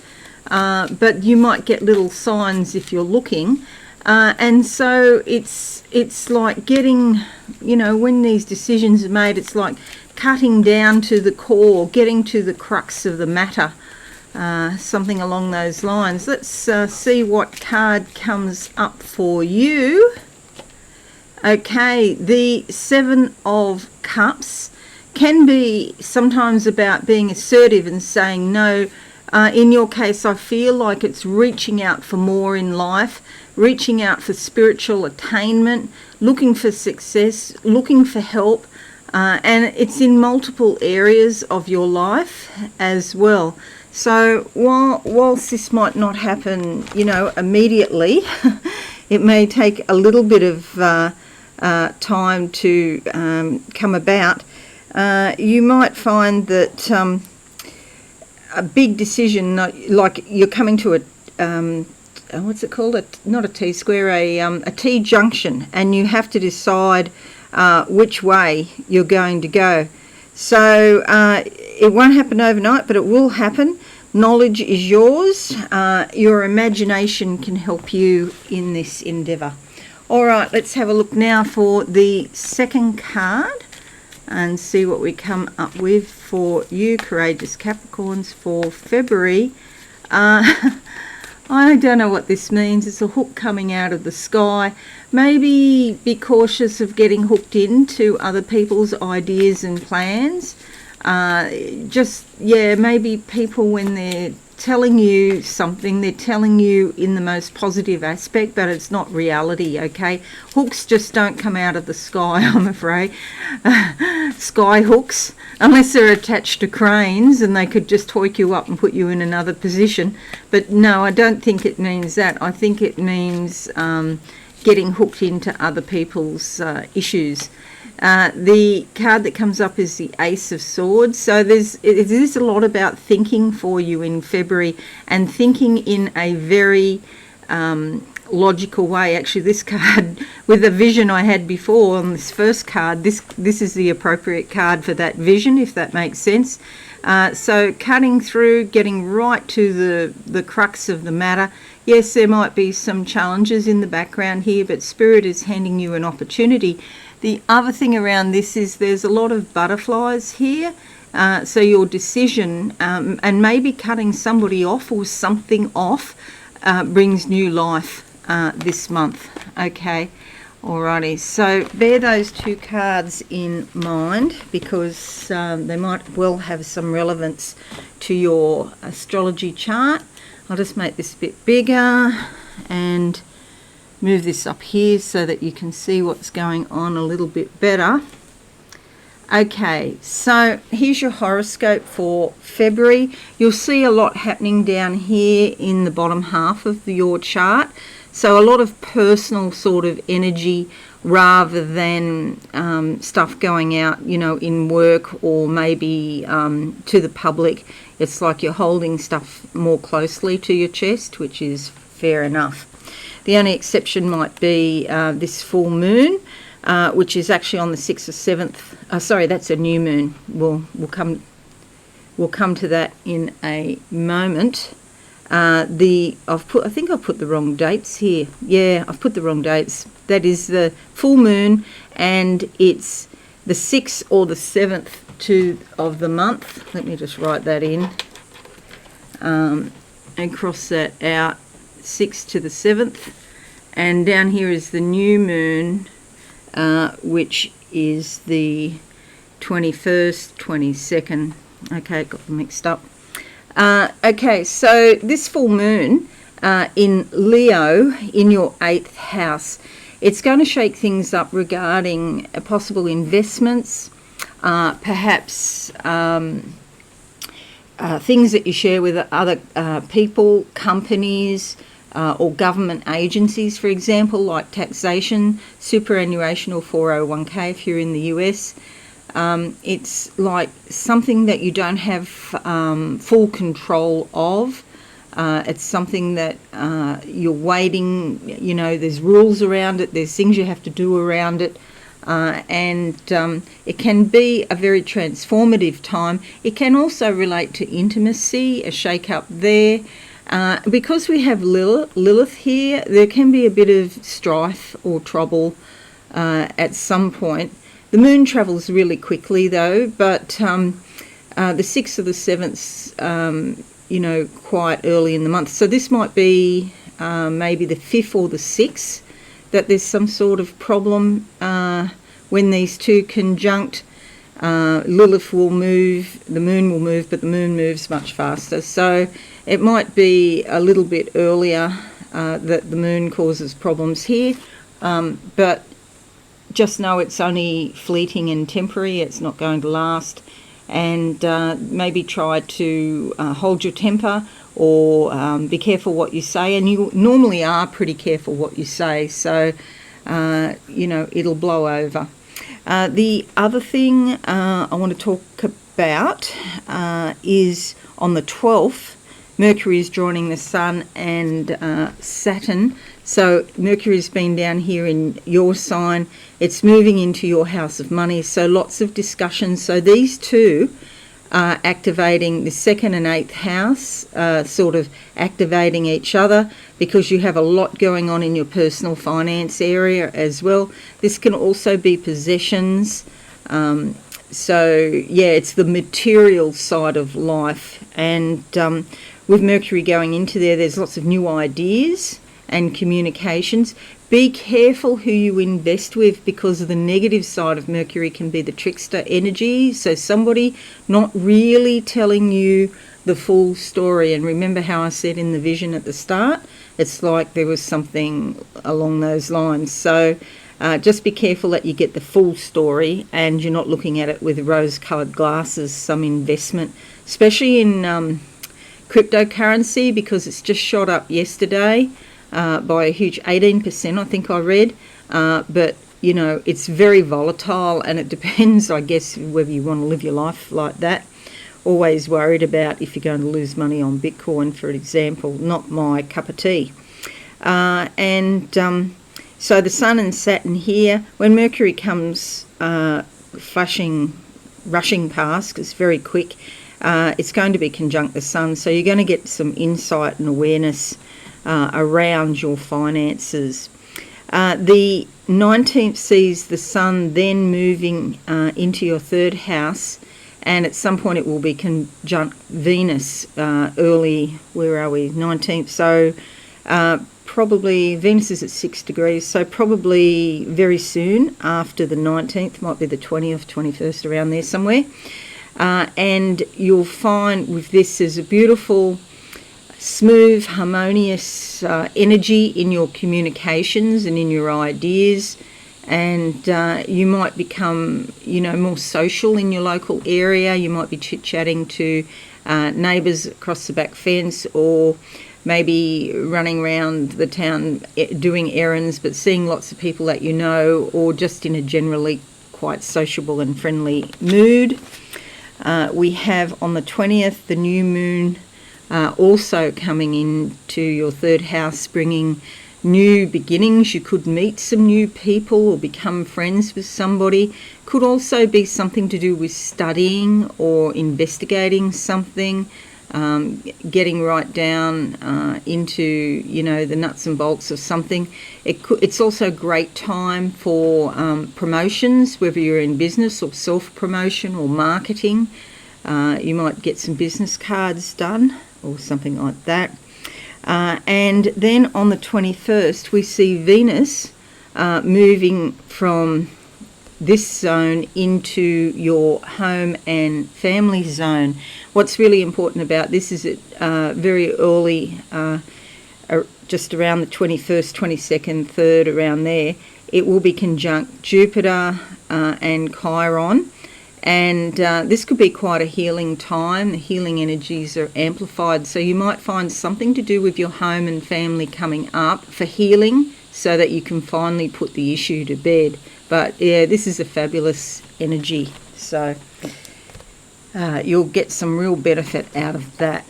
but you might get little signs if you're looking. And so it's like getting, when these decisions are made, it's like cutting down to the core, getting to the crux of the matter, something along those lines. Let's see what card comes up for you. Okay, the 7 of Cups can be sometimes about being assertive and saying no. In your case, I feel like it's reaching out for more in life, reaching out for spiritual attainment, looking for success, looking for help, and it's in multiple areas of your life as well. So whilst this might not happen, immediately, it may take a little bit of time to come about. You might find that a big decision, like you're coming to what's it called? Not a T-square, a T-junction, and you have to decide which way you're going to go. So it won't happen overnight, but it will happen. Knowledge is yours. Your imagination can help you in this endeavour. All right, let's have a look now for the second card and see what we come up with for you, courageous Capricorns, for February. I don't know what this means. It's a hook coming out of the sky. Maybe be cautious of getting hooked into other people's ideas and plans. Maybe people, when they're telling you something, they're telling you in the most positive aspect, but it's not reality, okay? Hooks just don't come out of the sky, I'm afraid. Sky hooks, unless they're attached to cranes and they could just hoik you up and put you in another position. But no, I don't think it means that. I think it means getting hooked into other people's issues. The card that comes up is the Ace of Swords. So it is a lot about thinking for you in February, and thinking in a very logical way. Actually, this card, with the vision I had before on this first card, this is the appropriate card for that vision, if that makes sense. So cutting through, getting right to the crux of the matter. Yes, there might be some challenges in the background here, but Spirit is handing you an opportunity. The other thing around this is there's a lot of butterflies here. So your decision, and maybe cutting somebody off or something off, brings new life this month. Okay, alrighty. So bear those 2 cards in mind, because they might well have some relevance to your astrology chart. I'll just make this a bit bigger and move this up here so that you can see what's going on a little bit better. Okay, so here's your horoscope for February. You'll see a lot happening down here in the bottom half of your chart. So a lot of personal sort of energy rather than stuff going out, in work or maybe to the public. It's like you're holding stuff more closely to your chest, which is fair enough. The only exception might be this full moon, which is actually on the 6th or 7th. Sorry, that's a new moon. We'll come to that in a moment. I think I've put the wrong dates here. Yeah, I've put the wrong dates. That is the full moon, and it's the 6th or the 7th of the month. Let me just write that in and cross that out, 6th to the 7th. And down here is the new moon, which is the 21st, 22nd. Okay, got them mixed up. Okay, so this full moon in Leo in your 8th house, it's going to shake things up regarding possible investments, perhaps things that you share with other people, companies, or government agencies, for example, like taxation, superannuation, or 401k if you're in the US. It's like something that you don't have full control of. It's something that you're waiting, you know, there's rules around it, there's things you have to do around it. And it can be a very transformative time. It can also relate to intimacy, a shake-up there. Because we have Lilith here, there can be a bit of strife or trouble at some point. The moon travels really quickly though, but the 6th or the 7th, you know, quite early in the month. So this might be maybe the 5th or the 6th that there's some sort of problem when these two conjunct. Lilith will move, the moon will move, but the moon moves much faster. So it might be a little bit earlier that the moon causes problems here, but just know it's only fleeting and temporary. It's not going to last. And maybe try to hold your temper, or be careful what you say. And you normally are pretty careful what you say, so you know, it'll blow over. The other thing I want to talk about is on the 12th, Mercury is joining the Sun and Saturn. So Mercury's been down here in your sign. It's moving into your house of money. So lots of discussions. So these two are activating the 2nd and 8th house, sort of activating each other, because you have a lot going on in your personal finance area as well. This can also be possessions. So yeah, it's the material side of life. And with Mercury going into there, there's lots of new ideas and communications. Be careful who you invest with, because the negative side of Mercury can be the trickster energy. So somebody not really telling you the full story. And remember how I said in the vision at the start, it's like there was something along those lines. So just be careful that you get the full story and you're not looking at it with rose-coloured glasses, some investment, especially in cryptocurrency, because it's just shot up yesterday by a huge 18%, I think I read. But, you know, it's very volatile, and it depends, I guess, whether you want to live your life like that. Always worried about if you're going to lose money on Bitcoin, for example. Not my cup of tea. So the Sun and Saturn here, when Mercury comes rushing past, 'cause it's very quick, it's going to be conjunct the Sun. So you're going to get some insight and awareness around your finances. The 19th sees the Sun then moving into your 3rd house, and at some point it will be conjunct Venus early, where are we, 19th, so probably Venus is at 6 degrees, so probably very soon after the 19th, might be the 20th, 21st, around there somewhere. And you'll find with this there's a beautiful, smooth, harmonious energy in your communications and in your ideas. And you might become, you know, more social in your local area. You might be chit-chatting to neighbours across the back fence, or maybe running around the town doing errands, but seeing lots of people that you know, or just in a generally quite sociable and friendly mood. We have on the 20th the new moon also coming into your 3rd house, bringing new beginnings. You could meet some new people or become friends with somebody. Could also be something to do with studying or investigating something. getting right down into, you know, the nuts and bolts of something. It's also a great time for promotions, whether you're in business or self-promotion or marketing. You might get some business cards done or something like that. And then on the 21st, we see Venus moving from this zone into your home and family zone. What's really important about this is it very early, just around the 21st, 22nd, 3rd, around there, it will be conjunct Jupiter and Chiron. And this could be quite a healing time. The healing energies are amplified, so you might find something to do with your home and family coming up for healing, so that you can finally put the issue to bed. But yeah, this is a fabulous energy, so you'll get some real benefit out of that.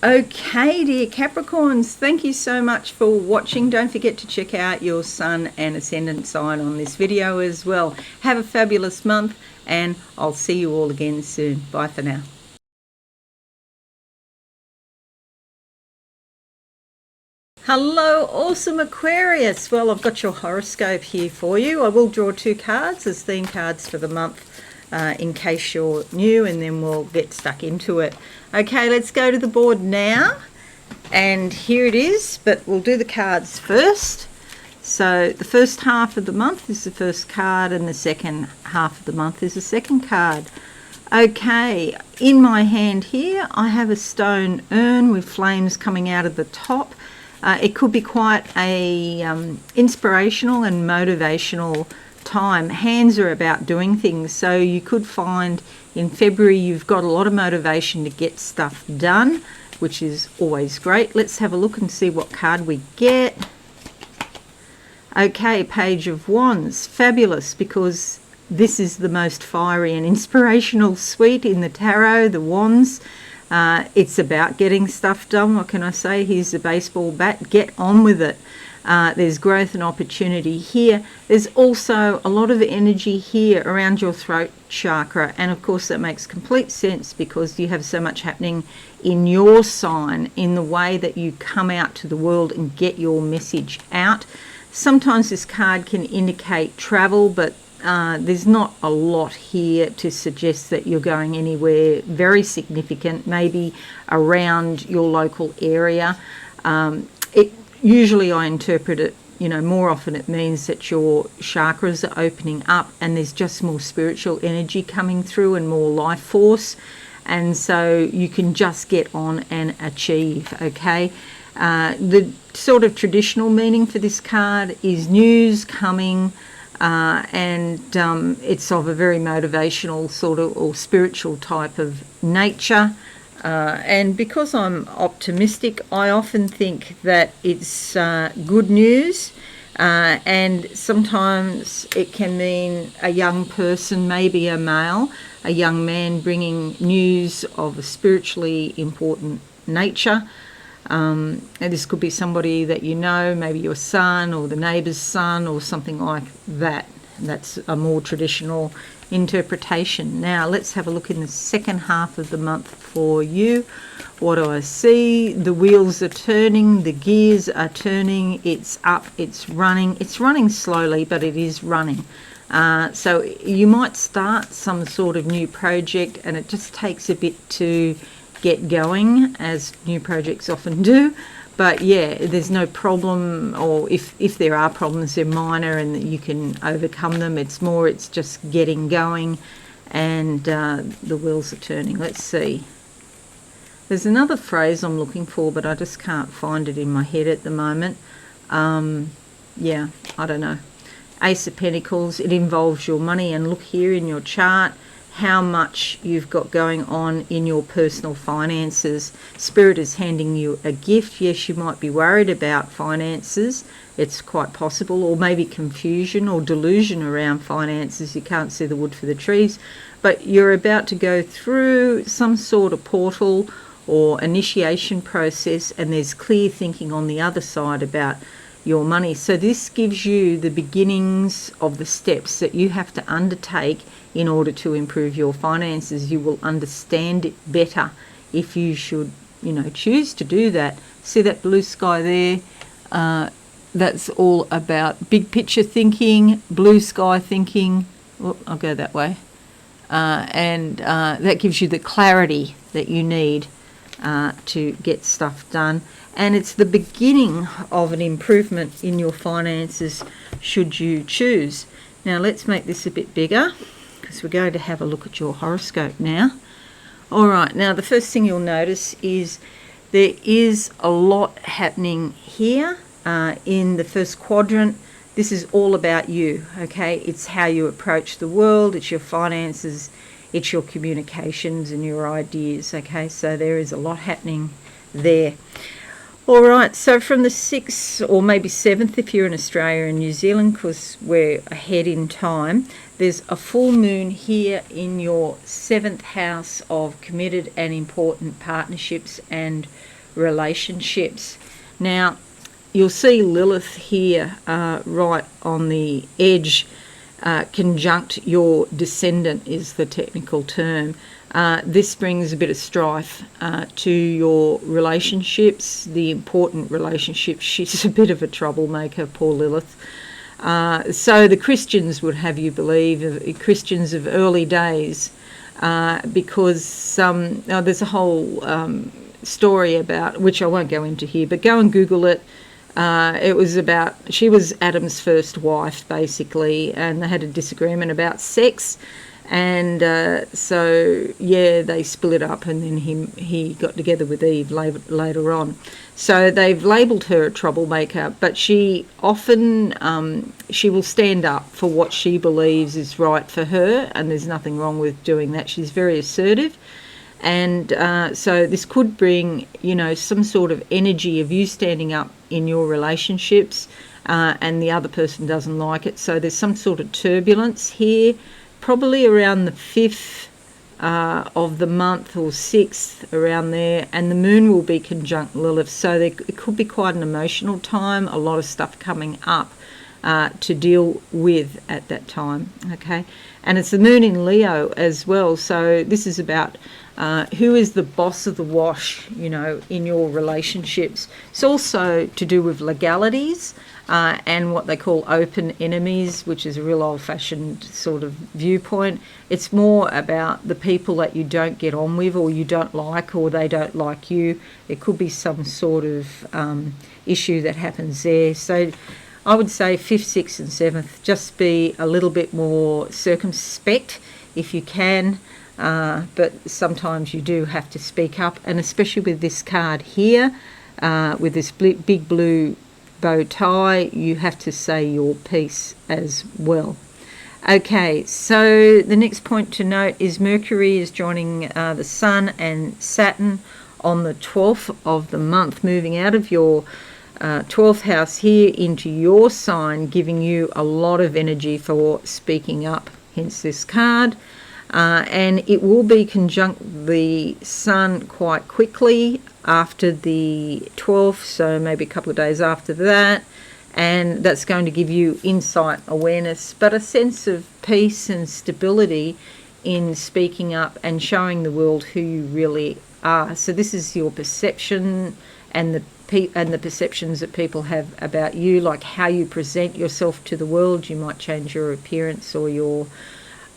Okay, dear Capricorns, thank you so much for watching. Don't forget to check out your Sun and Ascendant sign on this video as well. Have a fabulous month, and I'll see you all again soon. Bye for now. Hello, awesome Aquarius. Well, I've got your horoscope here for you. I will draw 2 cards as theme cards for the month in case you're new, and then we'll get stuck into it. Okay, let's go to the board now. And here it is, but we'll do the cards first. So the first half of the month is the first card, and the second half of the month is the second card. Okay, in my hand here, I have a stone urn with flames coming out of the top. It could be quite a inspirational and motivational time. Hands are about doing things, so you could find in February you've got a lot of motivation to get stuff done, which is always great. Let's have a look and see what card we get. Okay, Page of Wands. Fabulous, because this is the most fiery and inspirational suite in the tarot, the Wands. It's about getting stuff done. What can I say? Here's the baseball bat. Get on with it. There's growth and opportunity here. There's also a lot of energy here around your throat chakra, and of course that makes complete sense because you have so much happening in your sign, in the way that you come out to the world and get your message out. Sometimes this card can indicate travel, but there's not a lot here to suggest that you're going anywhere very significant, maybe around your local area. Usually I interpret it, you know, more often it means that your chakras are opening up and there's just more spiritual energy coming through and more life force. And so you can just get on and achieve, okay? The sort of traditional meaning for this card is news coming, and it's of a very motivational sort of or spiritual type of nature. And because I'm optimistic, I often think that it's good news, and sometimes it can mean a young person, maybe a male, a young man bringing news of a spiritually important nature. And this could be somebody that you know, maybe your son or the neighbour's son or something like that. That's a more traditional interpretation. Now let's have a look in the second half of the month for you. What do I see? The wheels are turning, the gears are turning, it's up, it's running slowly, but it is running. So you might start some sort of new project and it just takes a bit to get going, as new projects often do. But yeah, there's no problem, or if there are problems, they're minor and you can overcome them. It's just getting going, and the wheels are turning. Let's see. There's another phrase I'm looking for, but I just can't find it in my head at the moment. Yeah, I don't know. Ace of Pentacles, it involves your money, and look here in your chart how much you've got going on in your personal finances. Spirit is handing you a gift. Yes, you might be worried about finances. It's quite possible, or maybe confusion or delusion around finances. You can't see the wood for the trees, but you're about to go through some sort of portal or initiation process, and there's clear thinking on the other side about your money. So this gives you the beginnings of the steps that you have to undertake in order to improve your finances. You will understand it better if you should, choose to do that. See that blue sky there? That's all about big picture thinking, blue sky thinking. Oh, I'll go that way. And that gives you the clarity that you need to get stuff done. And it's the beginning of an improvement in your finances should you choose. Now let's make this a bit bigger because we're going to have a look at your horoscope now. All right, now the first thing you'll notice is there is a lot happening here in the first quadrant. This is all about you, okay? It's how you approach the world, it's your finances, it's your communications and your ideas, okay? So there is a lot happening there. All right, so from the 6th or maybe 7th if you're in Australia and New Zealand, because we're ahead in time, there's a full moon here in your 7th house of committed and important partnerships and relationships. Now, you'll see Lilith here right on the edge, conjunct your descendant is the technical term. This brings a bit of strife to your relationships, the important relationships. She's a bit of a troublemaker, poor Lilith. So the Christians would have you believe, Christians of early days, because there's a whole story about, which I won't go into here, but go and Google it. It was about, she was Adam's first wife, basically, and they had a disagreement about sex. And so, yeah, they split up, and then he got together with Eve later on. So they've labelled her a troublemaker, but she often, she will stand up for what she believes is right for her, and there's nothing wrong with doing that. She's very assertive. And so this could bring, some sort of energy of you standing up in your relationships, and the other person doesn't like it. So there's some sort of turbulence here, probably around the 5th of the month or 6th, around there, and the moon will be conjunct Lilith. So it could be quite an emotional time, a lot of stuff coming up to deal with at that time, okay? And it's the moon in Leo as well, so this is about who is the boss of the wash, in your relationships. It's also to do with legalities and what they call open enemies, which is a real old-fashioned sort of viewpoint. It's more about the people that you don't get on with or you don't like, or they don't like you. There could be some sort of issue that happens there. So I would say 5th, 6th and 7th, just be a little bit more circumspect if you can. But sometimes you do have to speak up, and especially with this card here, with this big blue bow tie, you have to say your piece as well. Okay, so the next point to note is Mercury is joining the Sun and Saturn on the 12th of the month, moving out of your 12th house here into your sign, giving you a lot of energy for speaking up, hence this card. And it will be conjunct the Sun quite quickly after the 12th, so maybe a couple of days after that, and that's going to give you insight, awareness, but a sense of peace and stability in speaking up and showing the world who you really are. So this is your perception and the perceptions that people have about you, like how you present yourself to the world. You might change your appearance or your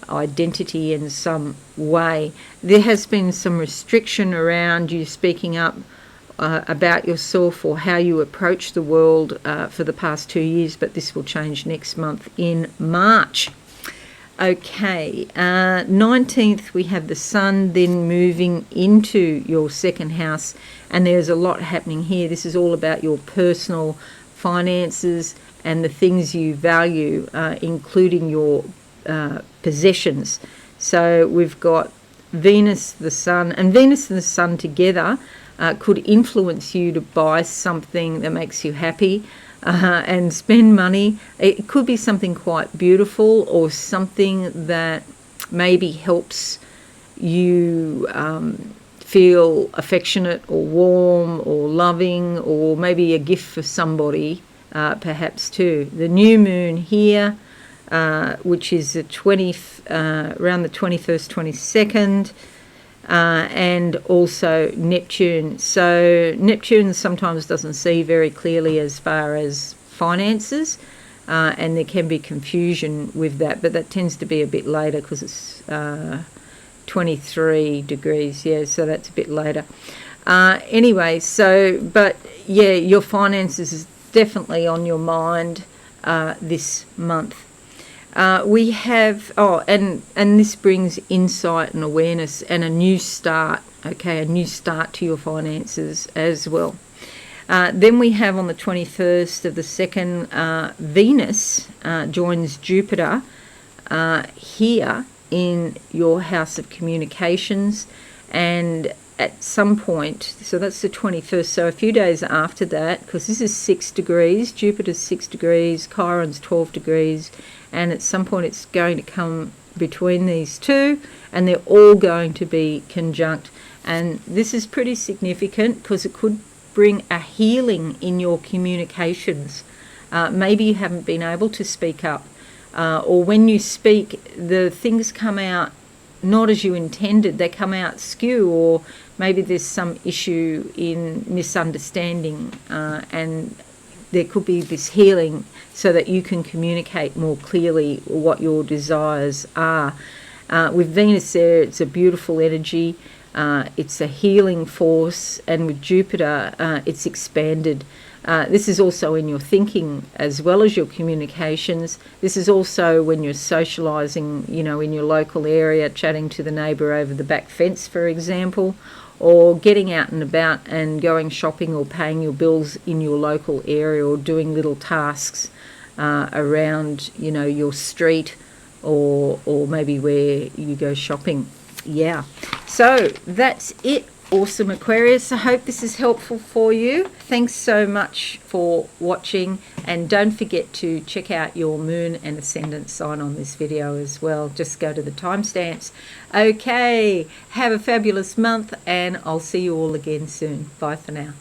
identity in some way. There has been some restriction around you speaking up about yourself or how you approach the world for the past 2 years, but this will change next month in March. Okay, 19th we have the Sun then moving into your 2nd house, and there's a lot happening here. This is all about your personal finances and the things you value, including your possessions. So we've got Venus, the Sun, and Venus and the Sun together could influence you to buy something that makes you happy and spend money. It could be something quite beautiful or something that maybe helps you feel affectionate or warm or loving, or maybe a gift for somebody perhaps too. The new moon here, which is the around the 21st, 22nd, and also Neptune. So Neptune sometimes doesn't see very clearly as far as finances, and there can be confusion with that, but that tends to be a bit later because it's 23 degrees, yeah, so that's a bit later. Anyway, so, but yeah, your finances is definitely on your mind this month. We have, and this brings insight and awareness and a new start, okay, a new start to your finances as well. Then we have on the 21st of the 2nd, Venus joins Jupiter here in your house of communications, and at some point, so that's the 21st, so a few days after that, because this is 6 degrees, Jupiter's 6 degrees, Chiron's 12 degrees, and at some point it's going to come between these two, and they're all going to be conjunct. And this is pretty significant because it could bring a healing in your communications. Maybe you haven't been able to speak up, or when you speak, the things come out not as you intended, they come out skew, or maybe there's some issue in misunderstanding, and there could be this healing so that you can communicate more clearly what your desires are. With Venus there, it's a beautiful energy. It's a healing force, and with Jupiter, it's expanded. This is also in your thinking as well as your communications. This is also when you're socialising, you know, in your local area, chatting to the neighbour over the back fence, for example, or getting out and about and going shopping or paying your bills in your local area, or doing little tasks around, you know, your street, or maybe where you go shopping. Yeah, so that's it. Awesome, Aquarius. I hope this is helpful for you. Thanks so much for watching, and don't forget to check out your moon and ascendant sign on this video as well. Just go to the timestamps. Okay, have a fabulous month, and I'll see you all again soon. Bye for now.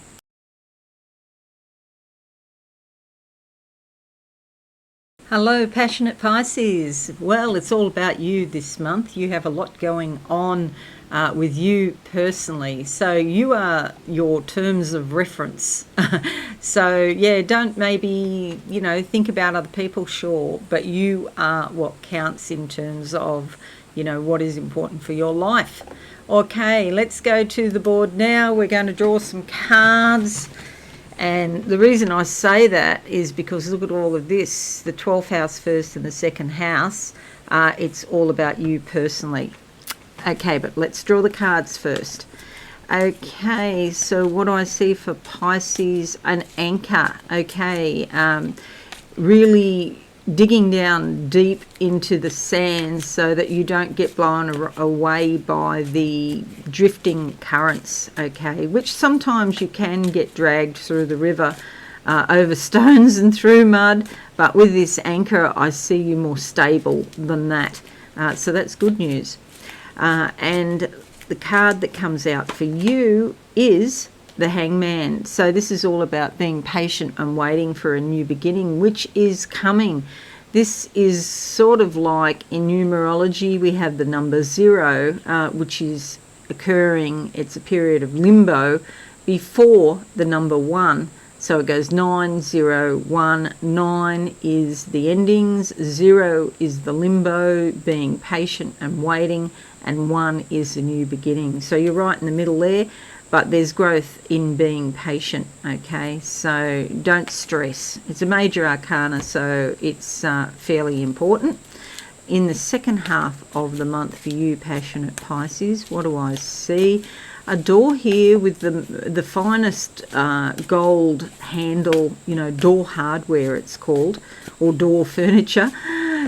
Hello, passionate Pisces. Well, it's all about you this month. You have a lot going on with you personally. So you are your terms of reference. So yeah, don't maybe, you know, think about other people, sure, but you are what counts in terms of, you know, what is important for your life. Okay, let's go to the board now. We're going to draw some cards. And the reason I say that is because look at all of this, the 12th house first and the 2nd house, it's all about you personally. Okay, but let's draw the cards first. Okay, so what do I see for Pisces? An anchor. Okay, really digging down deep into the sand so that you don't get blown away by the drifting currents, okay, which sometimes you can get dragged through the river over stones and through mud, but with this anchor I see you more stable than that, so that's good news. And the card that comes out for you is the Hangman. So this is all about being patient and waiting for a new beginning, which is coming. This is sort of like in numerology, we have the number 0, which is occurring. It's a period of limbo before the number 1. So it goes 9, 0, 1. 9 is the endings, 0 is the limbo, being patient and waiting, and 1 is the new beginning. So you're right in the middle there. But there's growth in being patient, okay? So don't stress. It's a major arcana, so it's fairly important. In the 2nd half of the month for you, passionate Pisces, what do I see? A door here with the finest gold handle, you know, door hardware it's called, or door furniture.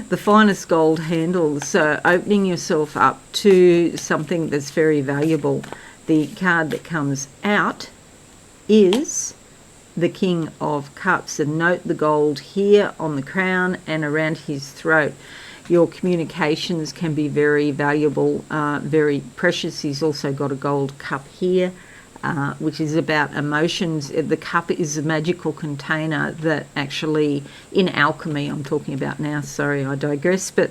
The finest gold handle, so opening yourself up to something that's very valuable. The card that comes out is the King of Cups, and note the gold here on the crown and around his throat. Your communications can be very valuable, very precious. He's also got a gold cup here, which is about emotions. The cup is a magical container that actually, in alchemy I'm talking about now, sorry I digress, but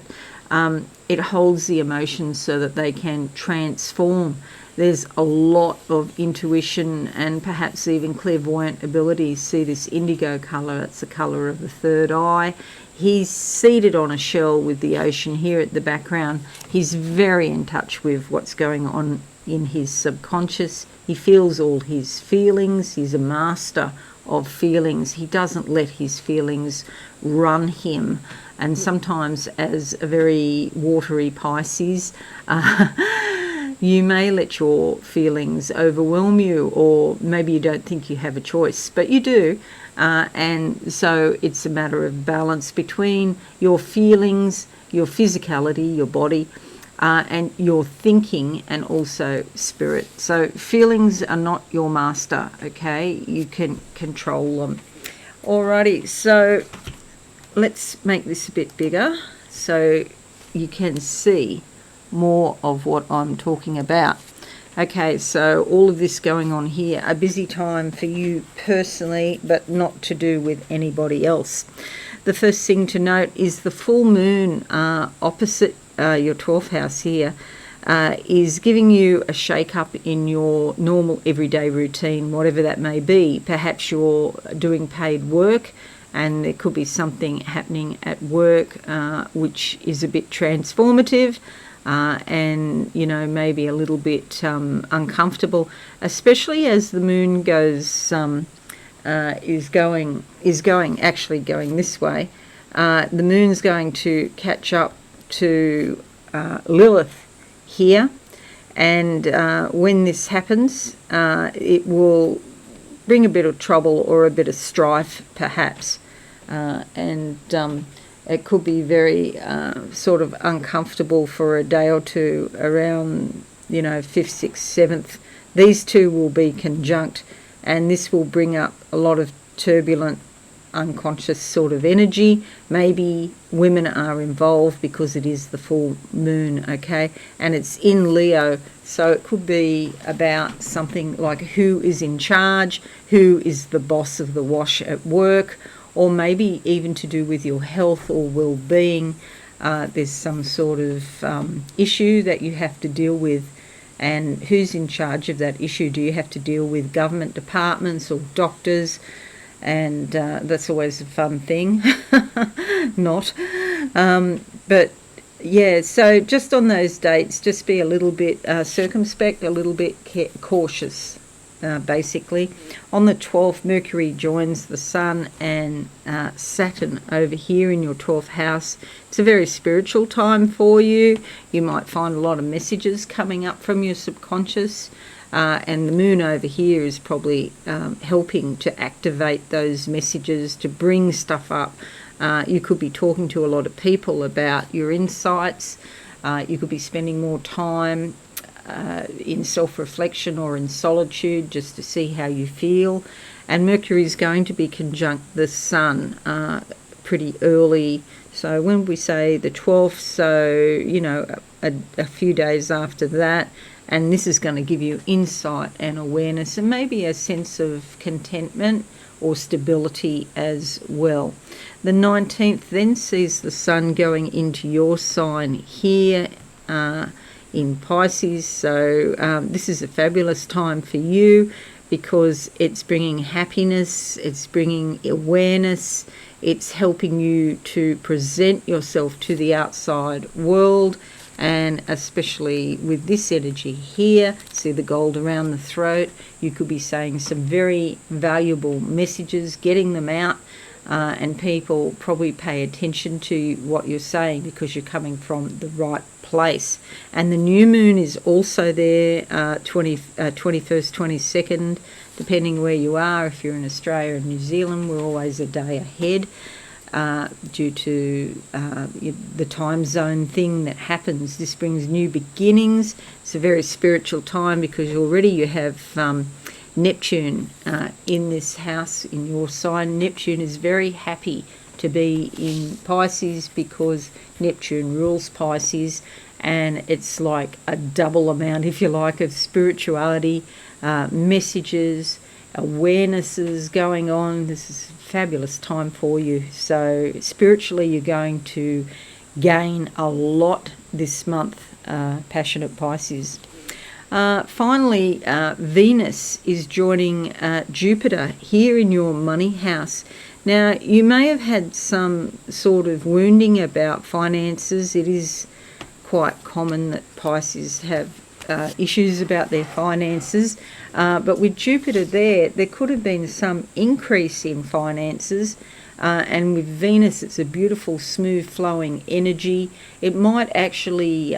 it holds the emotions so that they can transform. There's a lot of intuition and perhaps even clairvoyant abilities. See this indigo colour, that's the colour of the third eye. He's seated on a shell with the ocean here at the background. He's very in touch with what's going on in his subconscious. He feels all his feelings. He's a master of feelings. He doesn't let his feelings run him. And sometimes, as a very watery Pisces, you may let your feelings overwhelm you, or maybe you don't think you have a choice, but you do. And so it's a matter of balance between your feelings, your physicality, your body, and your thinking, and also spirit. So feelings are not your master, okay? You can control them. Alrighty, so let's make this a bit bigger so you can see more of what I'm talking about. Okay, so all of this going on here, a busy time for you personally, but not to do with anybody else. The first thing to note is the full moon opposite your 12th house here is giving you a shake-up in your normal everyday routine, whatever that may be. Perhaps you're doing paid work, and there could be something happening at work which is a bit transformative. And maybe a little bit uncomfortable, especially as the moon goes is going this way. The moon's going to catch up to Lilith here, and when this happens, it will bring a bit of trouble or a bit of strife, perhaps, and it could be very sort of uncomfortable for a day or two around, 5th, 6th, 7th. These two will be conjunct, and this will bring up a lot of turbulent, unconscious sort of energy. Maybe women are involved because it is the full moon, okay? And it's in Leo, so it could be about something like who is in charge, who is the boss of the wash at work, or maybe even to do with your health or well-being. There's some sort of issue that you have to deal with, and who's in charge of that issue? Do you have to deal with government departments or doctors? And that's always a fun thing. Not. But yeah, so just on those dates, just be a little bit circumspect, a little bit cautious. Basically, on the 12th, Mercury joins the Sun and Saturn over here in your 12th house. It's a very spiritual time for you. You might find a lot of messages coming up from your subconscious, and the moon over here is probably helping to activate those messages, to bring stuff up. You could be talking to a lot of people about your insights. You could be spending more time in self-reflection or in solitude, just to see how you feel. And Mercury is going to be conjunct the Sun pretty early. So when we say the 12th, so a few days after that, and this is going to give you insight and awareness, and maybe a sense of contentment or stability as well. The 19th then sees the Sun going into your sign here in Pisces, so this is a fabulous time for you because it's bringing happiness, it's bringing awareness, it's helping you to present yourself to the outside world, and especially with this energy here, see the gold around the throat, you could be saying some very valuable messages, getting them out, and people probably pay attention to what you're saying because you're coming from the right place. And the new moon is also there, 21st, 22nd, depending where you are. If you're in Australia and New Zealand, we're always a day ahead due to the time zone thing that happens. This brings new beginnings. It's a very spiritual time because already you have Neptune in this house, in your sign. Neptune is very happy to be in Pisces because Neptune rules Pisces, and it's like a double amount, if you like, of spirituality, messages, awarenesses going on. This is a fabulous time for you. So spiritually, you're going to gain a lot this month, passionate Pisces. Finally, Venus is joining Jupiter here in your money house. Now, you may have had some sort of wounding about finances. It is quite common that Pisces have issues about their finances, but with Jupiter there could have been some increase in finances, and with Venus it's a beautiful smooth flowing energy. It might actually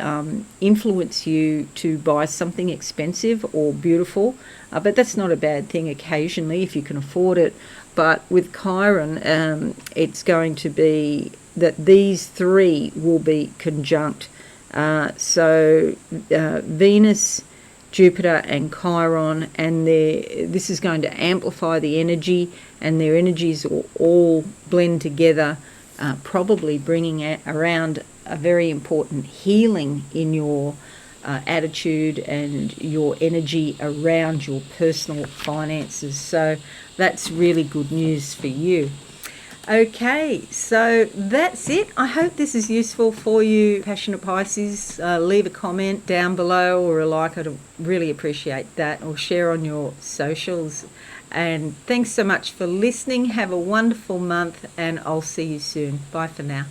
influence you to buy something expensive or beautiful, but that's not a bad thing occasionally if you can afford it. But with Chiron, it's going to be that these three will be conjunct. So Venus, Jupiter and Chiron, and this is going to amplify the energy, and their energies will all blend together, probably bringing around a very important healing in your attitude and your energy around your personal finances. So that's really good news for you. Okay, so that's it. I hope this is useful for you, passionate Pisces. Leave a comment down below or a like. I'd really appreciate that, or share on your socials. And thanks so much for listening. Have a wonderful month, and I'll see you soon. Bye for now.